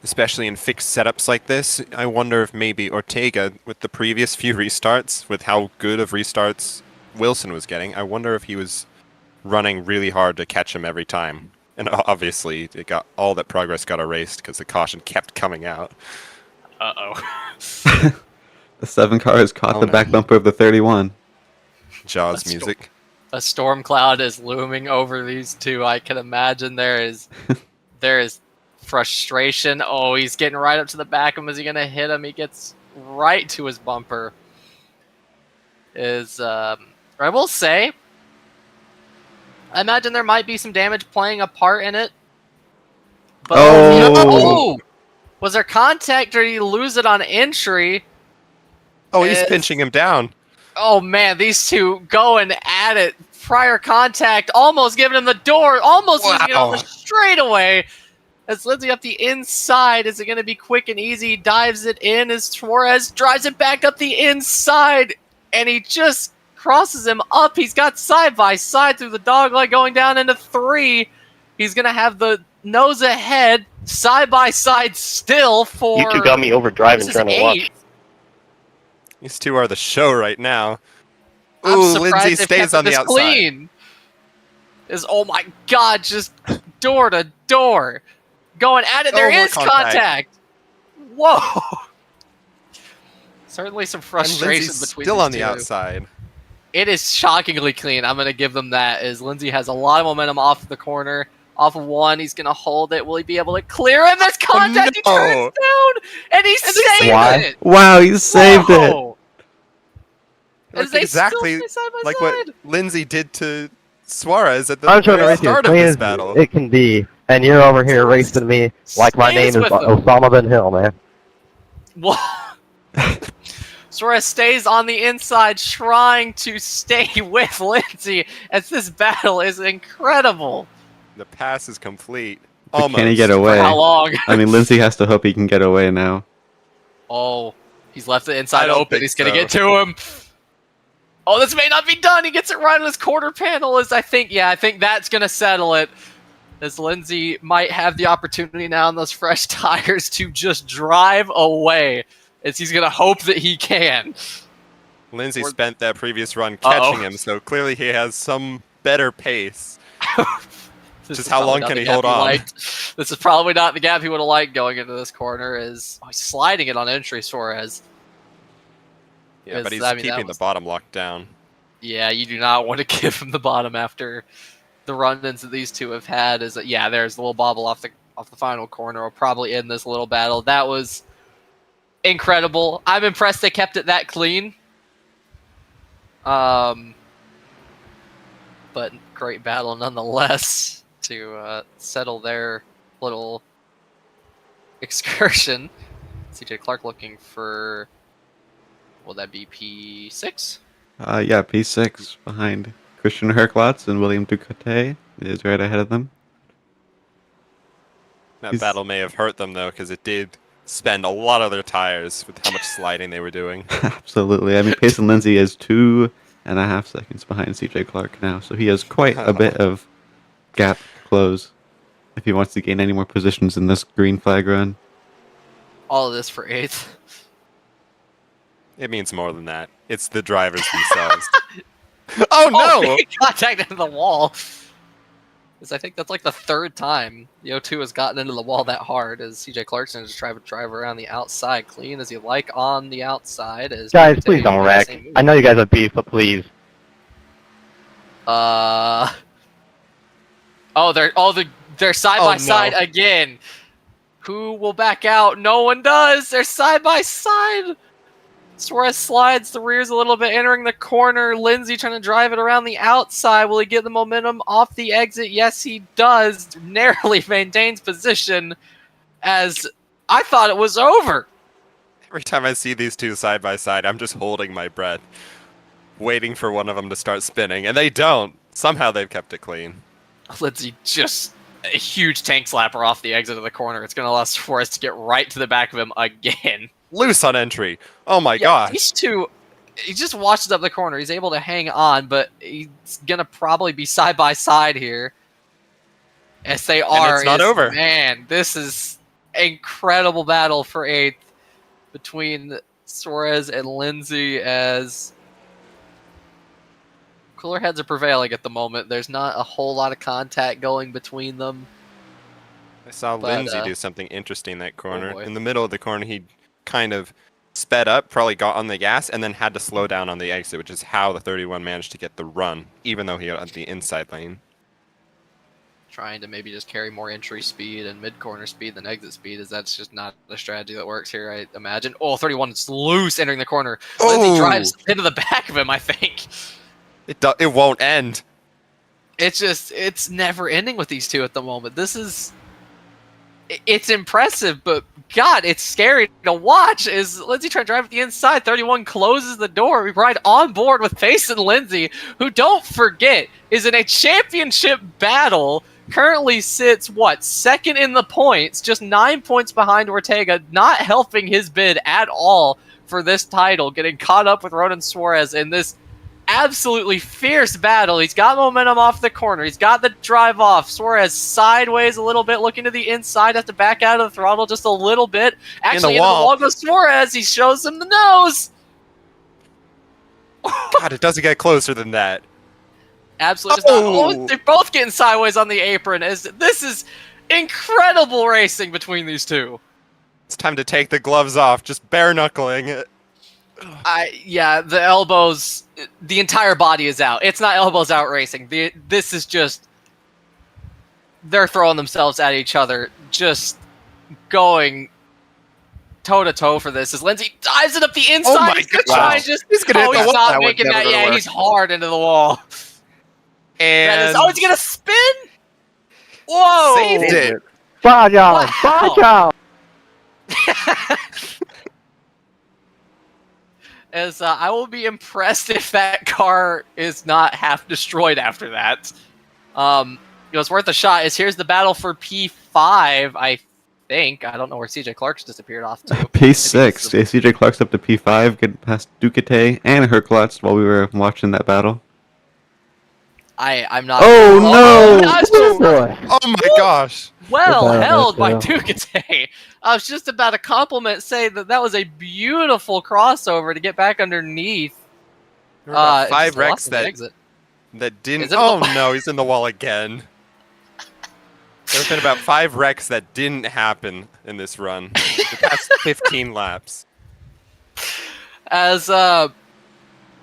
especially in fixed setups like this. I wonder if maybe Ortega, with the previous few restarts, with how good of restarts Wilson was getting, I wonder if he was running really hard to catch him every time. And obviously, it got all that progress got erased because the caution kept coming out. Uh-oh. The 7 car has caught the back bumper of the 31. Jaws music. A storm cloud is looming over these two. I can imagine there is frustration. Oh, he's getting right up to the back of him. Is he going to hit him? He gets right to his bumper. I will say, I imagine there might be some damage playing a part in it. But no! Was there contact or did he lose it on entry? Oh, he's pinching him down. Oh man, these two going at it. Prior contact, almost giving him the door, almost losing it on the straightaway. As Lindsay up the inside, is it going to be quick and easy? Dives it in as Suarez drives it back up the inside, and he just crosses him up. He's got side by side through the dogleg going down into 3. He's going to have the nose ahead, side by side still for... You two got me overdriving trying to watch. These two are the show right now. I'm Ooh, surprised Lindsay they've stays kept on the this outside. clean. Oh my god, just door to door. Going at it. There is contact. Whoa. Certainly some frustration between still these on the two. outside. It is shockingly clean. I'm going to give them that, as Lindsay has a lot of momentum off the corner. Off of one, he's going to hold it. Will he be able to clear him? There's contact. He turns down, and he saved it. Wow, he saved it. As That's exactly like what Lindsay did to Suarez at the I'm trying to race start as of clean this as battle. it can be, and you're over here racing me like my name is Osama bin Hill, man. What? Suarez stays on the inside trying to stay with Lindsay as this battle is incredible. The pass is complete. But Almost. can he get away? For how long? I mean, Lindsay has to hope he can get away now. Oh, he's left the inside open. He's going to get to him. Oh, this may not be done. He gets it right on his quarter panel. I think that's going to settle it. As Lindsay might have the opportunity now on those fresh tires to just drive away. As he's going to hope that he can. Lindsay spent that previous run catching him, so clearly he has some better pace. Just how long can he hold on? This is probably not the gap he would have liked going into this corner. He's sliding it on entry, Suarez. Yeah, but he's keeping the bottom locked down. Yeah, you do not want to give him the bottom after the run-ins that these two have had. There's the little bobble off the final corner will probably end this little battle. incredible. I'm impressed they kept it that clean. But great battle nonetheless to settle their little excursion. CJ Clark looking for, will that be P6? Yeah, P6 behind Christian Herklotz and William Ducote is right ahead of them. That battle may have hurt them, though, because it did spend a lot of their tires with how much sliding they were doing. Absolutely. I mean, Payson Lindsay is 2.5 seconds behind CJ Clark now, so he has quite a bit of gap to close if he wants to gain any more positions in this green flag run. All of this for 8th. It means more than that. It's the drivers themselves. Oh, no! He contact into the wall. I think that's like the 3rd time the O2 has gotten into the wall that hard, as CJ Clarkson just trying to drive around the outside, clean as you like on the outside. As guys, please don't wreck. I know you guys have beef, but please. Oh, they're side by side again. Who will back out? No one does. They're side by side. Suarez slides the rears a little bit, entering the corner. Lindsay trying to drive it around the outside. Will he get the momentum off the exit? Yes, he does. Narrowly maintains position, as I thought it was over. Every time I see these two side by side, I'm just holding my breath, waiting for one of them to start spinning, and they don't. Somehow they've kept it clean. Lindsay just a huge tank slapper off the exit of the corner. It's going to allow Suarez to get right to the back of him again. Loose on entry. Oh my gosh. These two, he just washes up the corner. He's able to hang on, but he's going to probably be side by side here. As they are. And it's not over. Man, this is incredible battle for 8th between Suarez and Lindsay, as cooler heads are prevailing at the moment. There's not a whole lot of contact going between them. I saw Lindsay do something interesting in that corner. In the middle of the corner, he kind of sped up, probably got on the gas, and then had to slow down on the exit, which is how the 31 managed to get the run, even though he got the inside lane. Trying to maybe just carry more entry speed and mid-corner speed than exit speed, as that's just not the strategy that works here, I imagine. Oh, 31 is loose entering the corner. Lindsay drives into the back of him, I think. It won't end. It's never ending with these two at the moment. It's impressive, but God, it's scary to watch. Is Lindsay trying to drive at the inside? 31 closes the door. We ride on board with Payson Lindsay, who, don't forget, is in a championship battle. Currently sits, second in the points, just 9 points behind Ortega, not helping his bid at all for this title, getting caught up with Ronan Suarez in this absolutely fierce battle. He's got momentum off the corner. He's got the drive off. Suarez sideways a little bit, looking to the inside, has to back out of the throttle just a little bit. Actually, into the wall goes Suarez. He shows him the nose. God, it doesn't get closer than that. Absolutely. They're both getting sideways on the apron. This is incredible racing between these two. It's time to take the gloves off. Just bare knuckling it. The elbows, the entire body is out. It's not elbows out racing. This is just, they're throwing themselves at each other, just going toe-to-toe for this. As Lindsay dives it up the inside. Oh my God. He's going to hit the wall. He's not making that. Yeah, he's hard into the wall. And he's going to spin? Whoa! Saved it. Wow. As I will be impressed if that car is not half destroyed after that. It was worth a shot. Here's the battle for P5, I think. I don't know where CJ Clark's disappeared off to. P6. CJ Clark's up to P5, getting past Ducote and Herklotz while we were watching that battle. I'm not. Oh no! Oh my gosh! Well held by Ducote. I was just about to compliment, say that was a beautiful crossover to get back underneath. 5 wrecks that didn't. Oh no, he's in the wall again. There's been about 5 wrecks that didn't happen in this run. The past 15 laps.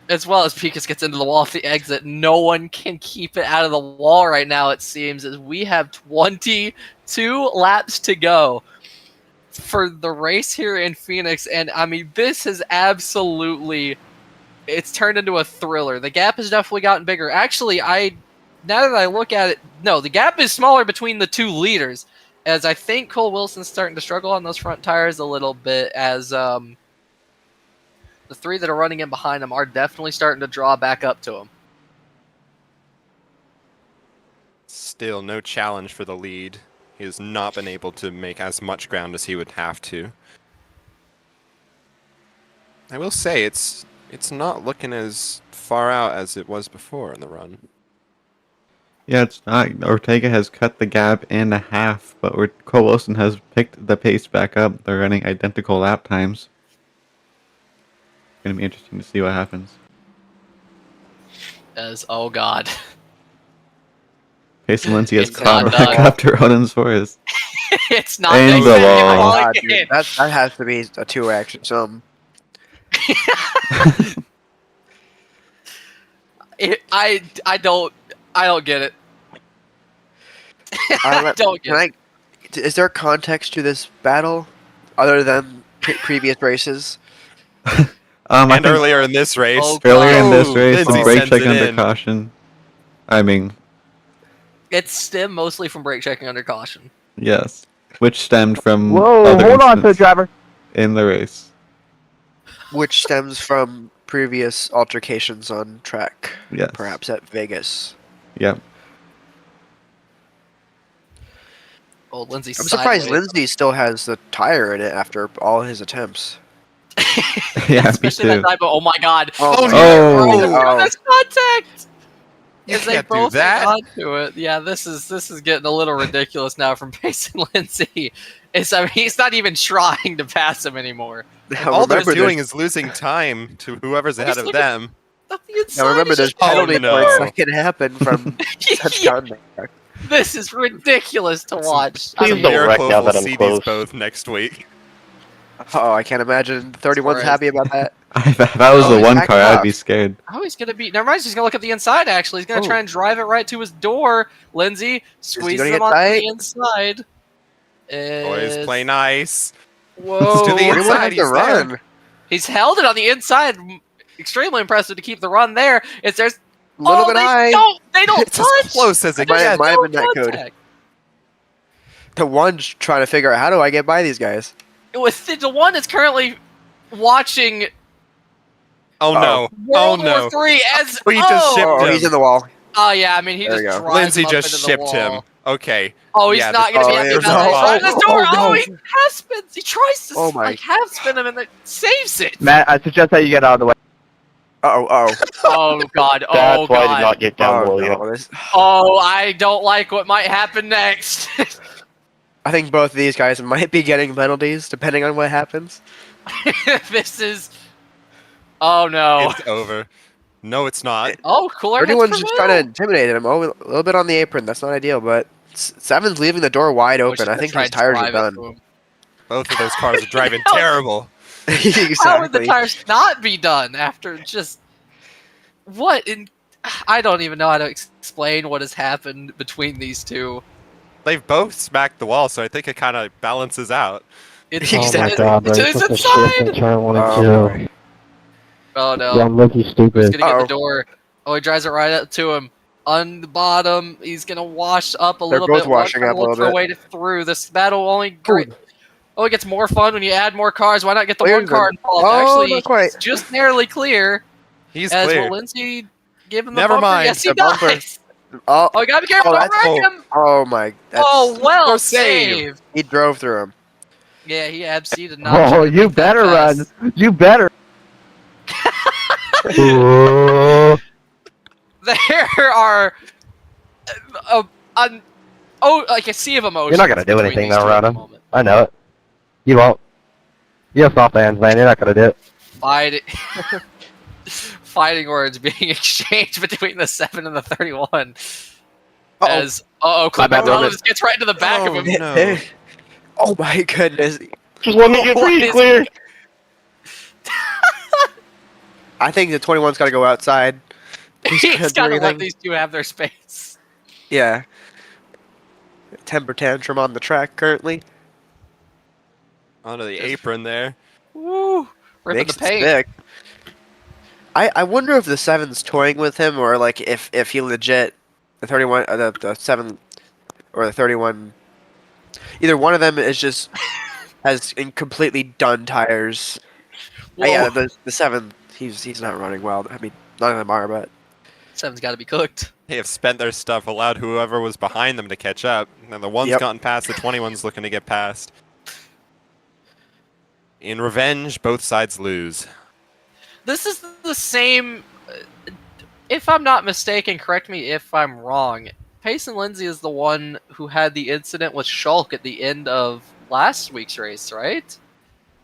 As well as Pikas gets into the wall off the exit, no one can keep it out of the wall right now, it seems, as we have 22 laps to go for the race here in Phoenix, and I mean, this has absolutely, it's turned into a thriller. The gap has definitely gotten bigger. Actually, now that I look at it, no, the gap is smaller between the two leaders, as I think Cole Wilson's starting to struggle on those front tires a little bit, as the three that are running in behind him are definitely starting to draw back up to him. Still no challenge for the lead. He has not been able to make as much ground as he would have to. I will say it's not looking as far out as it was before in the run. Yeah, it's not. Ortega has cut the gap in half, but Cole Wilson has picked the pace back up. They're running identical lap times. It's going to be interesting to see what happens. Oh god. Payson Lindsay has It's caught not back done. up to Ronan's Forest. It's not And done. the wall. God, dude, that has to be a 2 action sum. I don't get it. I don't get it. Is there context to this battle other than previous races? I And think earlier in this race, Oh, earlier in this Oh, race, Lindsay some brake sends check it under in. caution. I mean, It's stemmed mostly from brake checking under caution. yes. Which stemmed from Whoa, other hold on to the incidents driver. in the race. Which stems from previous altercations on track, Yes. perhaps at Vegas. Yep. Oh, Lindsay's I'm surprised sideways. Lindsay still has the tire in it after all his attempts. Yeah, me Especially too. that time. Oh my god. Oh, no. Oh, that's contact. You As they can't do both that. hang onto it. Yeah, this is getting a little ridiculous now from Payson Lindsay. He's not even trying to pass him anymore. all they're remember, doing is losing time to whoever's ahead of looking- them. Up the inside, Now remember, he's there's just- penalty no. points that can happen from such Yeah, contact. this is ridiculous to watch. Please I mean, don't wreck Miracle now we'll that I'm see close. these both next week. Oh, I can't imagine 31's Suarez. happy about that. If I was Oh, the he's one backed car, I'd be up. scared. oh, he's gonna be. Never mind. He's gonna look at the inside. Actually, he's gonna Oh. try and drive it right to his door. Lindsay squeezes gonna him get onto tight? the inside. Boys, Is- play nice. Whoa! to the 31 inside, has to he's there. run. He's held it on the inside. Extremely impressive to keep the run there. It's there's A little bit they high. They don't It's as touch. close as it Might- gets. might have No been that code. contact. The one's trying to figure out how do I get by these guys. With the one that's currently watching Oh no! World Oh no! War III as We just shipped Oh, him. he's in the wall. Oh yeah, I mean he There just you go. drives Lindsay him up just into the shipped him. wall. Okay. Oh, he's Yeah, not gonna be oh, happy there's about no- that. He's trying to oh, door. no. Oh, he half spins. He tries to Oh, my. like half spin him and then saves it. Matt, I suggest that you get out of the way. Oh. Oh god. That's Oh why I did not god. get down Oh, below you. no. This, Oh, I don't like what might happen next. I think both of these guys might be getting penalties depending on what happens. This is. Oh no. It's over. No, it's not. Oh, Kohler. hits 31's for just Will. trying to intimidate him. Oh, a little bit on the apron. That's not ideal, but Seven's leaving the door wide Oh, open. she's I gonna think try his to tires are drive it done. to him. Both of those cars are driving How- terrible. How would the Exactly. tires not be done after just what? I don't even know how to explain what has happened between these two. They've both smacked the wall, so I think it kind of balances out. It's, Oh Oh my Exactly. god, bro. it's, You're it's supposed to shift in inside. turn 1 and Oh, 2. boy. Oh no. Y'all looky He's stupid. gonna get Uh-oh. the door. Oh, he drives it right up to him. On the bottom, he's gonna wash up a little both bit. washing One up a look little for bit. way through. This battle only great. Oh, it gets more fun when you add more cars. Why not get the Clears one car them. involved? Oh, Actually, not quite. he's just narrowly clear. He's As clear. will Lindsay give him the Never bumper? mind, Yes, he the bumper. does. Oh, Oh, you gotta be careful. Oh, Don't that's- wreck him. oh my. That's, Oh, well Or save. saved. he drove through him. Yeah, he absolutely did not. Oh, you better run. You better. Ooh. There are like a sea of emotions. You're not gonna do between anything these though, two at the Rhoda. moment. I know it. You won't. You have soft hands, man. You're not gonna do it. Fighting words being exchanged between the 7 and the 31. Uh-oh. As My Cole bad, McDonald Roman. just gets right into the back of Oh, him. no. Oh my goodness. Just let me get What free is- clear. I think the 21's got to go outside. He's can't do got to let anything. these two have their space. Yeah. 10 tantrum on the track currently. Onto the apron there. Woo! Ripping Makes the it paint. sick. I wonder if the 7's toying with him, or like if he legit the 31 the 7 or the 31. Either one of them is just has completely done tires. Yeah, the 7 he's not running well. I mean, none of them are, but 7's got to be cooked. They have spent their stuff, allowed whoever was behind them to catch up. And the one's gotten past, the 21's looking to get past. In revenge, both sides lose. This is the same. If I'm not mistaken, correct me if I'm wrong. Payson Lindsay is the one who had the incident with Schulk at the end of last week's race, right?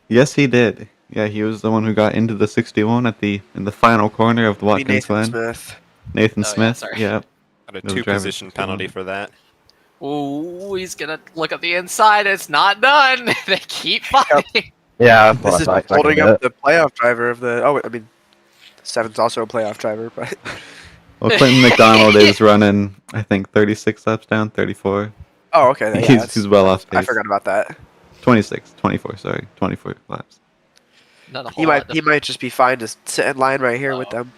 Yes, he did. Yeah, he was the one who got into the 61 in the final corner of the Watkins Glen. Smith. Nathan Oh, yeah, Smith. sorry. Yeah. Got a No 2-position driver. penalty for that. Ooh, he's gonna look at the inside. It's not done. They keep fighting. Yeah, This is holding up the playoff driver of the. Oh, I mean, 7's also a playoff driver, but Well, Clinton McDonald is running, I think, 36 laps down, 34. oh, okay. Yeah, He's well off I pace. forgot about that. 24, sorry. 24 laps. Not a He whole lot might just be fine to sit in line right here with them.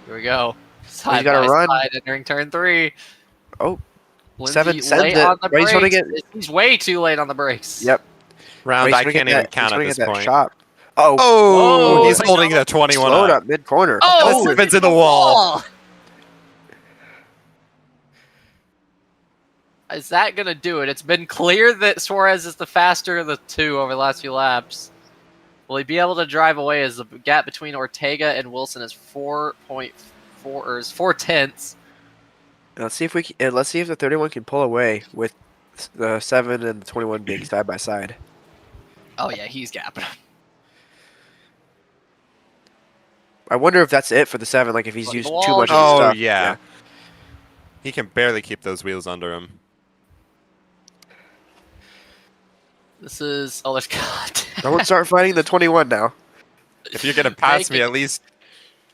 Here we go. Side gotta by run. side entering turn 3. Oh, Lindsay 7 sends late it. on the Right, he's gonna brakes. He's way too late on the brakes. Yep. Round He's I gonna can't get even that- count he's at gonna this get that point. shot. Oh, Oh, Whoa. he's holding the 21 slowed up. up mid corner. Oh, This spins in the wall. Is that going to do it? It's been clear that Suarez is the faster of the two over the last few laps. Will he be able to drive away as the gap between Ortega and Wilson is 4.4 or is 4/10? Let's see if the 31 can pull away with the 7 and the 21 being side by side. Oh yeah, he's gapping. I wonder if that's it for the 7. Like if he's Look at used the too wall. much of the Oh, stuff. yeah. He can barely keep those wheels under him. This is there's contact. Don't start fighting the 21 now. If you're going to pass me, at least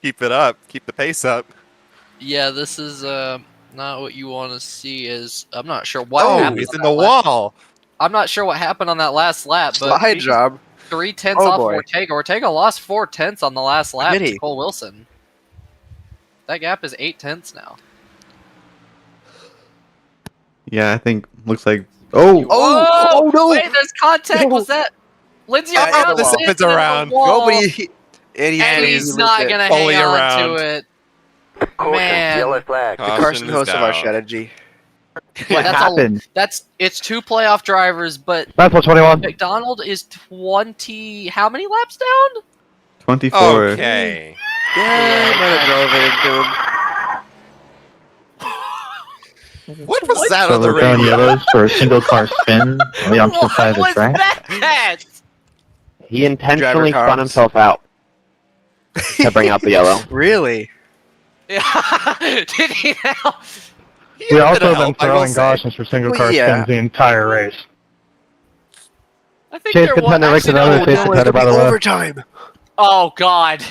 keep it up. Keep the pace up. Yeah, this is not what you want to see. I'm not sure what Oh, happened. he's on in that the last- wall. I'm not sure what happened on that last lap, but Slide he's job. 3/10 Oh, off boy. Ortega. Ortega lost 4/10 on the last lap Did to he? Cole Wilson. That gap is 8/10 now. Yeah, I think looks like. Oh, Whoa! no! Wait, there's contact. No. Was that Lindsay? Yeah, on the the Simmons wall. around. Nobody. And And he's not gonna fully hang on around. to it. Caution, Man. yellow flag. The Carson is host of our down. strategy. What happened? It's two playoff drivers, but That's what 21. McDonald is 20. How many laps down? 24. Okay. Yeah, might have drove it into him. What was that So on the we're going radio? yellows for a single car spin on the opposite side of the What was track. that? He intentionally Driver spun comms. himself out to bring out the yellow. Really? Yeah. Did he now? We had a also bit of been help, I will throwing say. cautions for single Well, car yeah. spins the entire race. I think Chase there was contender, Rick, actually, another no, Chase no, contender, by the way. Overtime. Oh God!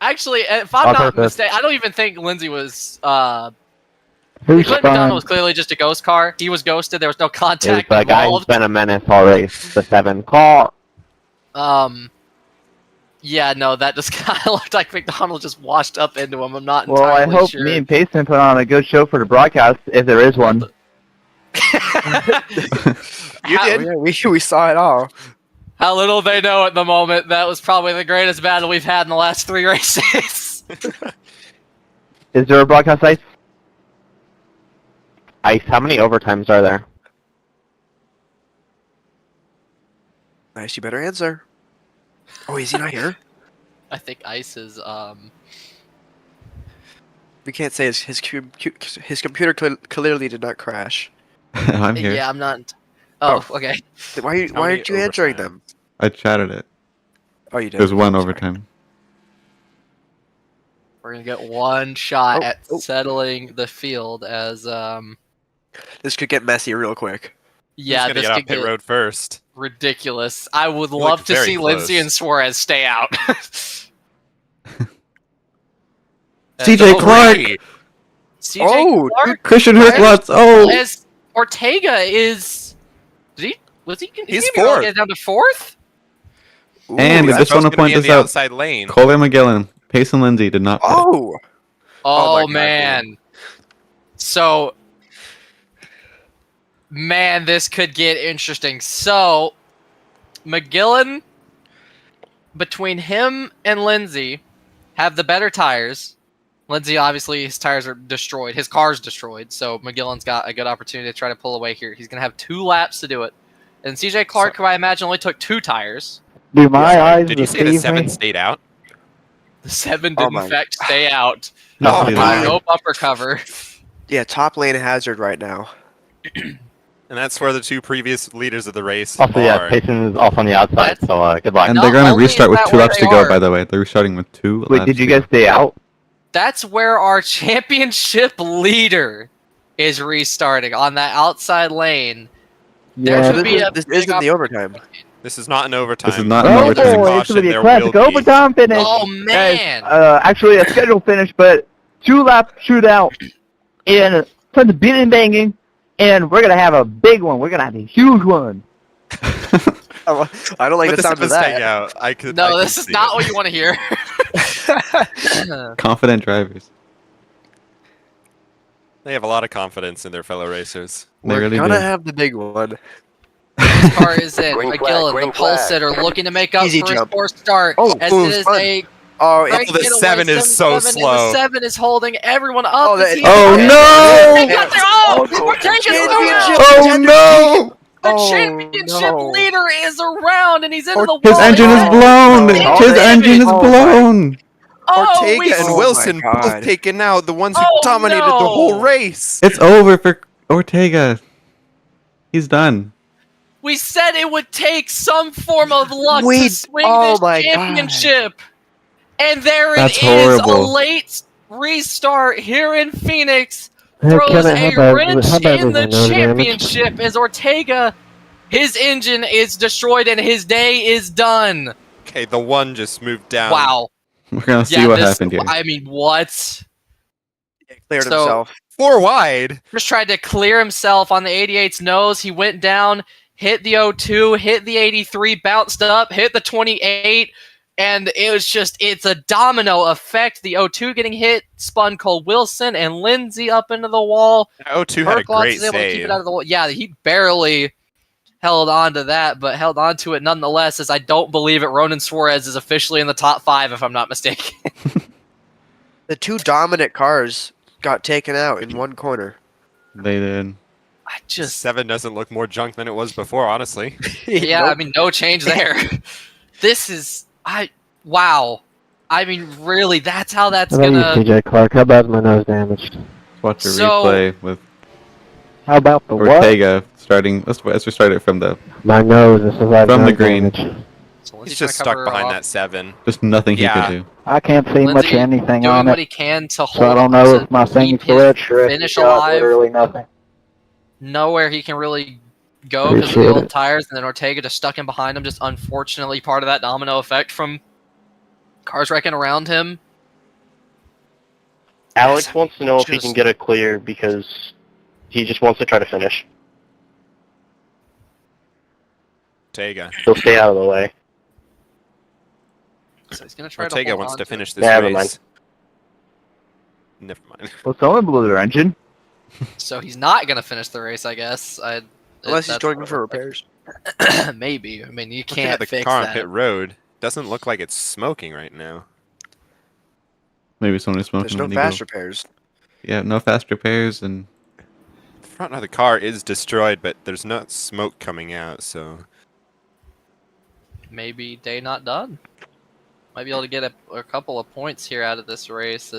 Actually, if I'm On not purpose. mistaken, I don't even think Lindsay was. Who's Clinton McDonald spun? was clearly just a ghost car. He was ghosted. There was no Is contact the guy who's involved. been a menace all race. The 7 car. Yeah, no, that just kind of looked like McDonald just washed up into him. I'm not Well, I entirely hope sure. me and Payson put on a good show for the broadcast, if there is one. You How- did. Yeah, we saw it all. How little they know at the moment. That was probably the greatest battle we've had in the last 3 races. Is there a broadcast ice? Ice, how many overtimes are there? Nice, you better answer. Oh, is he not here? I think Ice is We can't say his computer clearly did not crash. I'm here. Yeah, I'm not. Oh, okay. Then why How aren't many you answering overtime? them? I chatted it. Oh, you did. There's one Sorry. overtime. We're gonna get one shot Oh, at oh. settling the field as This could get messy real quick. yeah, Who's gonna this get off could pit get road first? ridiculous. I would Look love to very see Lindsay close. and Suarez stay out. CJ Clark! CJ Oh, Clark Christian Herklotz! Oh! as Ortega is. Did he Was he? He's gonna fourth. get down to fourth? Ooh, And I that's- just want to Supposed be point in this the out. outside lane. Kohler McGillen, Payson Lindsay did not. Oh, Oh, my God, man. So, man, this could get interesting. So, McGillen, between him and Lindsay, have the better tires. Lindsay, obviously, his tires are destroyed. His car's destroyed. So, McGillen's got a good opportunity to try to pull away here. He's going to have 2 laps to do it. And CJ Clark, who I imagine only took 2 tires. Do my eyes Did you say the deceive 7 me? stayed out? The 7 Oh did, my in fact, stay out. Oh, Not my. No bumper cover. yeah, top lane hazard right now. And that's where the 2 previous leaders of the race Also, yeah, are. Payson is off on the outside, That's- so good luck. And Not they're going to only is restart with that 2 where laps they to go, are- by the way. They're restarting with 2 Wait, laps did you to guys go. stay out? That's where our championship leader is restarting on that outside lane. There Yeah, should be a This big isn't the overtime. This is not an overtime. This is not an Oh overtime. boy, it's gonna be a classic overtime finish. Oh, Guys, man. actually a scheduled finish, but 2-lap shootout and tons of beating and banging, and we're gonna have a big one. We're gonna have a huge one. I don't like With the sound of staying that. out, I could. No, I this could is see not it. what you want to hear. Confident drivers. They have a lot of confidence in their fellow racers. They We're really gonna do. have the big one. This car is in. Green flag, McGillen, green the pole flag. sitter, looking to make up Easy for his jump. poor start. Oh, as boom, it is fun. a Oh, great the getaway, 7 is so 77, slow. And the 7 is holding everyone up. Oh, as that- he- Oh, They no! got their own! Oh, We're taking championship! the Oh no! The Oh, championship no. leader is around, and he's into the His wall. engine is Oh, blown! no. His engine is Oh, my- blown! Oh, Ortega we, and Oh Wilson my both God. taken out, the ones who Oh, dominated the no. whole race. It's over for Ortega. He's done. we said it would take some form of luck to Wait, swing oh this my championship. And there That's it is, horrible. a late restart here in Phoenix. Hey, Throws Kennet, a how bad- wrench how bad in was the my nose damage? championship as Ortega, his engine is destroyed and his day is done. Okay, the 1 just moved down. Wow. We're gonna see what happened here. I mean, what? Cleared So- himself. 4 wide. Just tried to clear himself on the 88's nose. He went down, hit the 02, hit the 83, bounced up, hit the 28, and it was just, it's a domino effect. The 02 getting hit, spun Cole Wilson and Lindsay up into the wall. 0-2 had a Perklots great was able to keep save. it out of the wall. Yeah, he barely held on to that, but held on to it nonetheless, as I don't believe it. Ronan Suarez is officially in the top 5, if I'm not mistaken. The 2 dominant cars got taken out in one corner. They did. I just, 7 doesn't look more junk than it was before, honestly. yeah, Nope. I mean, no change there. This is, wow. I mean, really, that's how that's How about you, gonna. CJ Clark? How bad's my nose damaged? Watch a So- replay with How about the what? Ortega starting. Let's restart it from the My nose is surviving From the nose green. damage. So He's Lindsay's just gonna stuck cover behind off, that 7. just nothing he Yeah. could do. I can't see much Lindsay anything doing on what it, he can to hold. so I don't know to if my thing keep is his glitched or if finish it's got alive. literally nothing. Nowhere he can really go because of the Appreciate old it. tires, and then Ortega just stuck in behind him. Just unfortunately part of that domino effect from cars wrecking around him. Alex wants to know if he Just- can get a clear because he just wants to try to finish. Ortega. He'll stay out of the way. So he's gonna try Ortega to hold wants on to it. finish this Never race. mind. Never mind. Well, someone blew their engine. So he's not gonna finish the race, I guess. Unless he's that's joining what for it looks repairs. like. Maybe. I mean, you Looking can't at the fix car on that. pit road, doesn't look like it's smoking right now. Maybe someone's smoking. There's no illegal. fast repairs. Yeah, no fast repairs and The front of the car is destroyed, but there's not smoke coming out, so Maybe day not done. Might be able to get a couple of points here out of this race.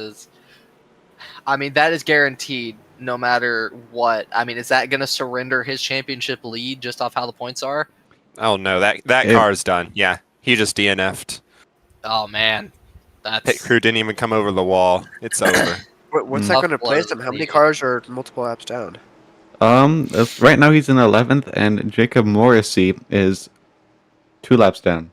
I mean, that is guaranteed no matter what. I mean, is that going to surrender his championship lead just off how the points are? oh no, that It- car's done. Yeah, he just DNF'd. Oh, man. Pit That's crew didn't even come over the wall. It's over. What's Mm. that going to Tough place blow him? to How many see. cars are multiple laps down? right now he's in 11th, and Jacob Morrissey is 2 laps down.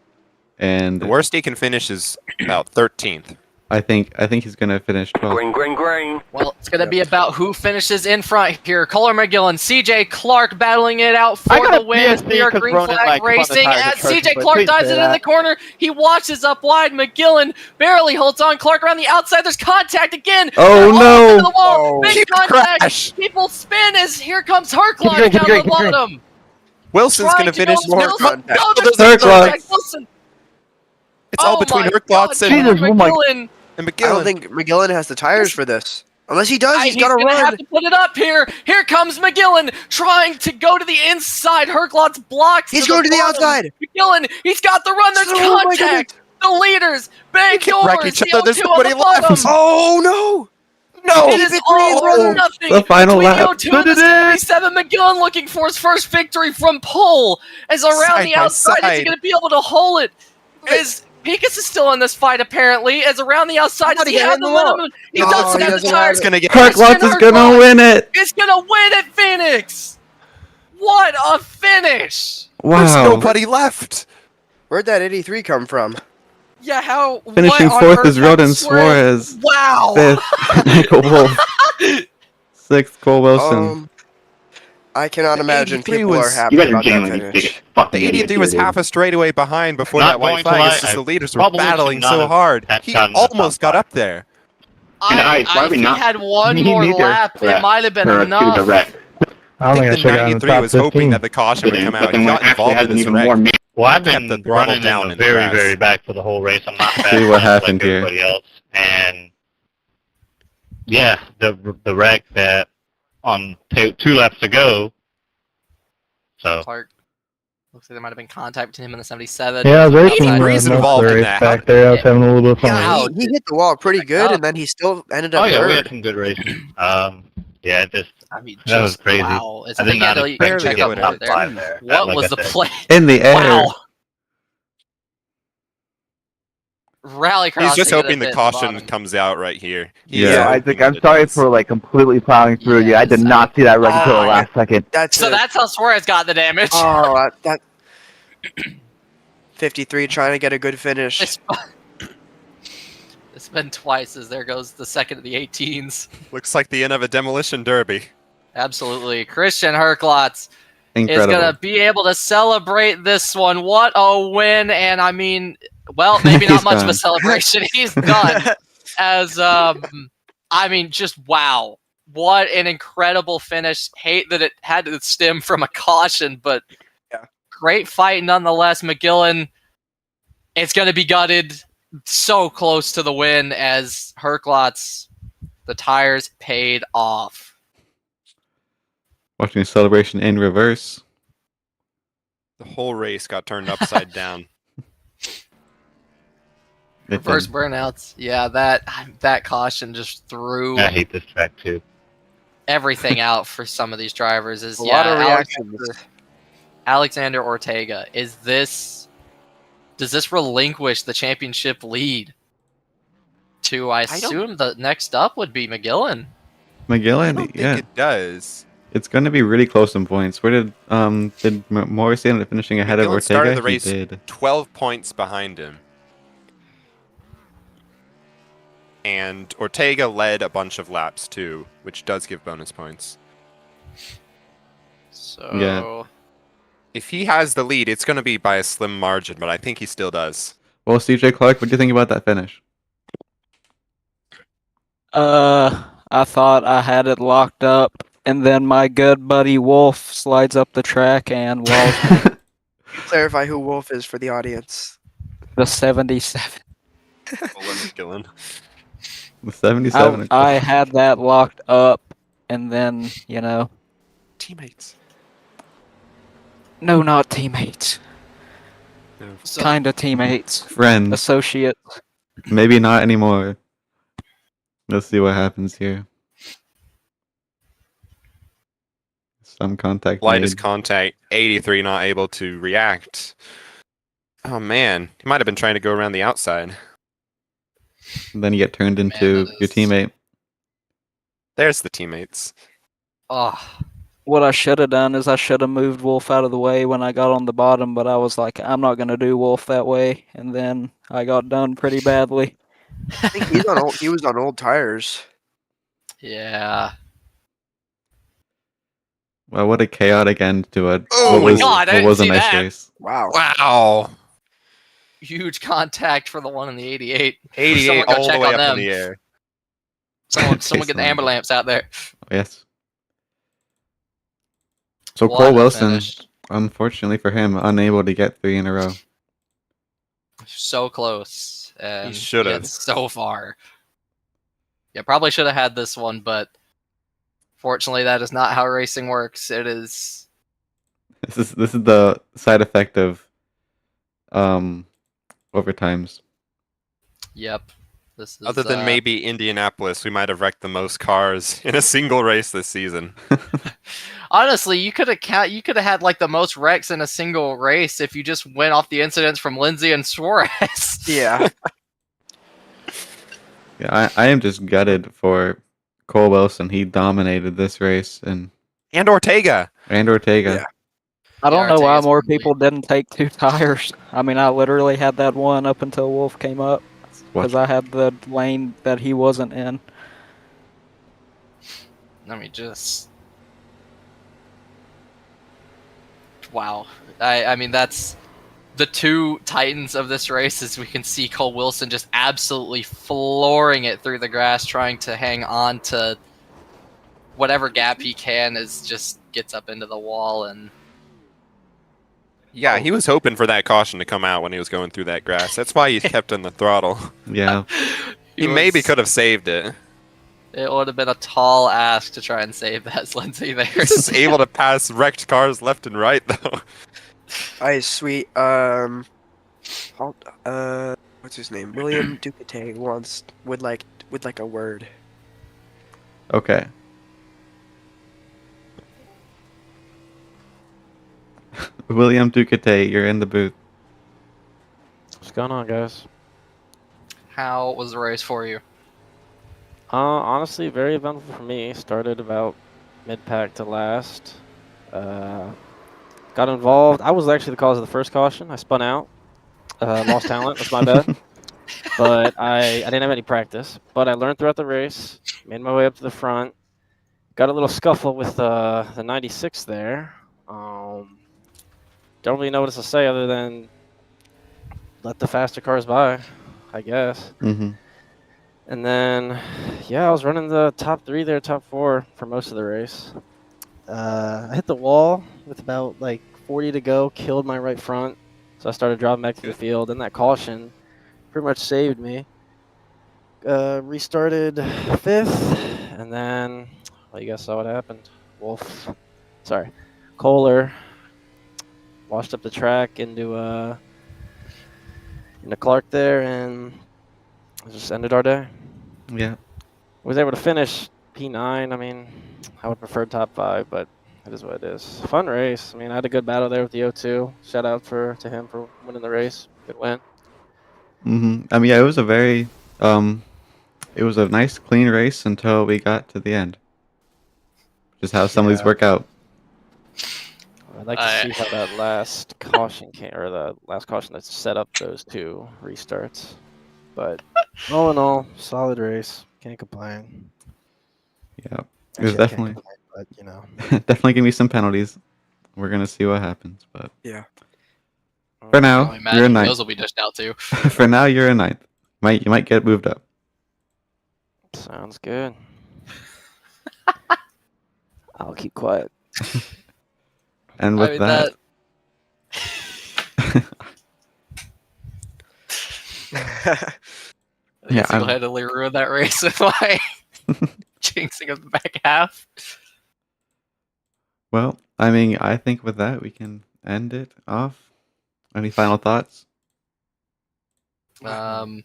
And The worst he can finish is about 13th. I think he's gonna finish 12th. Green, green, green. Well, it's going to be about who finishes in front here. Kohler McGillen, CJ Clark battling it out for the win as we are green flag racing. As CJ Clark dives it in the corner, he watches up wide. McGillen barely holds on. Clark around the outside. There's contact again. Oh no! The wall. Oh, Big contact. People spin as here comes Herklot down the bottom. Wilson's going to finish more contact. No, there's Herklot. Wilson. It's all between Herklot and McGillen. And I don't McGillen. think McGillen has the tires for this. Unless he does, he's got to gonna run. have to put it up here. Here comes McGillen trying to go to the inside. Herklot's blocked. He's going to the outside. McGillen, he's got the run. There's Oh my contact. The leaders, big can't wreck doors. each other. There's CO2 on nobody the bottom. left. Oh No! It is Keep it all green, or nothing. The final between lap. the 02 and the 77. McGillen looking for his first victory from pole. As around Side the by outside, is he side. going to be able to hold it? As Pikas is still in this fight, apparently. As around the outside, does Somebody he get have in the the wall. minimum? He No, doesn't he have the doesn't tires. It's going to get... Herklot is gonna win it. It's going to win at Phoenix. What a finish. There's Wow. nobody left. Where'd that 83 come from? Yeah, how... Finishing what on 4th earth is Roden happened? Suarez. Wow. 5th, Michael Wolf. 6th, Cole Wilson. I cannot imagine 83 people are was- happy You better about that genuinely finish. think fucking The 83 was half a straightaway behind before Not that white going to flag. lie, It's just I the leaders were probably battling should not so have hard. had He gotten the top almost got five. up there. Guys, why are If we he not- had one Me more neither. lap, it might have been For enough. the wreck. I I don't think I think should the have gotten the 93 top was hoping 15. that the caution would come out. But then He when got it actually involved has in an this even wreck. more Well, I've Kept been the throttle running down in in the the very, grass. very back for the whole race. I'm not fast See what enough happened like here. everybody else. And yeah, the wreck that on 2 laps to go. So Clark. Looks like there might have been contact between him and the 77. Yeah, I was racing Degrees most of involved the in race that. back there. I was having a little bit of fun. Yeah, He hit the wall pretty good, and then he still ended up oh yeah, we had third. some good racing. Yeah, just I mean, That was just crazy. wow. It's I I did think you had not to expect to check get up with right it. there. top 5 there. What Like was I the said. play? In the air. Wow. Rallycross. He's just to get hoping it the at caution bottom. comes out right here. He's Yeah, hoping Isaac, that I'm it sorry does. for like completely plowing through you. I did Yes, not see that wreck until the Oh, last second. That's So it. that's how Suarez got the damage. Oh, that 53 trying to get a good finish. It's been twice as there goes the second of the 18s. Looks like the end of a demolition derby. Absolutely. Christian Herklotz is Incredible. going to be able to celebrate this one. What a win. And I mean, well, maybe not He's much of a gone. celebration. He's done. As, I mean, just wow. What an incredible finish. Hate that it had to stem from a caution, but Yeah. great fight nonetheless. McGillen, it's going to be gutted. So close to the win as Herklotz, the tires paid off. Watching the celebration in reverse. The whole race got turned upside down. Reverse burnouts. Yeah, that caution just threw I hate this track too. everything out for some of these drivers. Is A lot of Alexander, reactions. Alexander Ortega. Does this relinquish the championship lead to? I don't- assume the next up would be McGillen. I McGillen, don't think yeah. it does. It's going to be really close in points. Where did Morrissey end up finishing ahead of McGillen Ortega? started the He race did. 12 points behind him. And Ortega led a bunch of laps too, which does give bonus points. So Yeah. If he has the lead, it's going to be by a slim margin, but I think he still does. Well, CJ Clark, what do you think about that finish? I thought I had it locked up, and then my good buddy Wolf slides up the track and walls me. Clarify who Wolf is for the audience. The 77. Kohler McGillen. The 77. I had that locked up, and then, Teammates. no, not teammates. So- Kind of teammates. Friends. Associates. Maybe not anymore. Let's see what happens here. Some contact Lightest made. contact, 83 not able to react. Oh man, he might have been trying to go around the outside. Then you get turned into that your is- teammate. There's the teammates. Oh, What I should have done is I should have moved Wolf out of the way when I got on the bottom, but I was like, I'm not going to do Wolf that way, and then I got done pretty badly. I think he was on old tires. Yeah. Well, what a chaotic end to it. Oh my God, I what didn't was a see nice that. race. Wow. Wow. Huge contact for the one in the 88. 88 Someone go all check the way on up them. in the air. Someone Payson get the Lindsay. amber lamps out there. Yes. So What Cole a Wilson, finish. unfortunately for him, unable to get 3 in a row. So close. And should have. yet so far. Yeah, probably should have had this one, but fortunately that is not how racing works. It is This is the side effect of overtimes. Yep. This is Other than maybe Indianapolis, we might have wrecked the most cars in a single race this season. honestly, you could have had like the most wrecks in a single race if you just went off the incidents from Lindsay and Suarez. Yeah. Yeah, I am just gutted for Cole Wilson. He dominated this race and Ortega. Ortega. Yeah. I don't know why Ortega's more probably- people didn't take 2 tires. I mean, I literally had that one up until Wolf came up because I had the lane that he wasn't in. Let me just. Wow. I mean, that's the 2 titans of this race, as we can see Cole Wilson just absolutely flooring it through the grass, trying to hang on to whatever gap he can, as just gets up into the wall. And Yeah, he was hoping for that caution to come out when he was going through that grass. That's why he kept on the throttle. Yeah. He maybe could have saved it. It would have been a tall ask to try and save that Lindsay there. He's just able to pass wrecked cars left and right, though. Sweet. What's his name? William Ducate would like a word. Okay. William Ducate, you're in the booth. What's going on, guys? How was the race for you? Honestly, very eventful for me. Started about mid-pack to last. Got involved. I was actually the cause of the first caution. I spun out. Lost talent. That's my bad. But I didn't have any practice. But I learned throughout the race. Made my way up to the front. Got a little scuffle with the 96 there. Don't really know what else to say other than let the faster cars by, I guess. Mm-hmm. And then, yeah, I was running the top 3 there, top 4 for most of the race. I hit the wall with about like 40 to go, killed my right front. So I started dropping back to the field, and that caution pretty much saved me. Restarted 5th, and then, well, you guys saw what happened. Kohler washed up the track into Clark there, and just ended our day. Yeah. Was able to finish P9. I mean, I would prefer top 5, but it is what it is. Fun race. I mean, I had a good battle there with the O2. Shout out to him for winning the race. Good win. Mm-hmm. I mean, yeah, it was a very, it was a nice, clean race until we got to the end. Just how some of these work out. I'd like to see how that last caution came, or the last caution that set up those 2 restarts. But all in all, solid race. Can't complain. Yeah. It was Actually, I can't definitely, complain, but you know. definitely gonna be some penalties. We're gonna see what happens, but Yeah. for now, you're in ninth. Those will be dished out too. For now, you're in ninth. You might get moved up. Sounds good. I'll keep quiet. And with that, yeah, single-handedly ruined that race with my jinxing of the back half. Well, I mean, I think with that we can end it off. Any final thoughts? I'm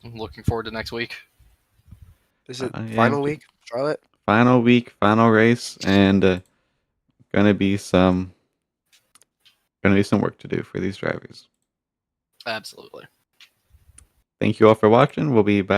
looking forward to next week. Is it Yeah. final week, Charlotte? Final week, final race, and gonna be some work to do for these drivers. Absolutely. Thank you all for watching. We'll be back.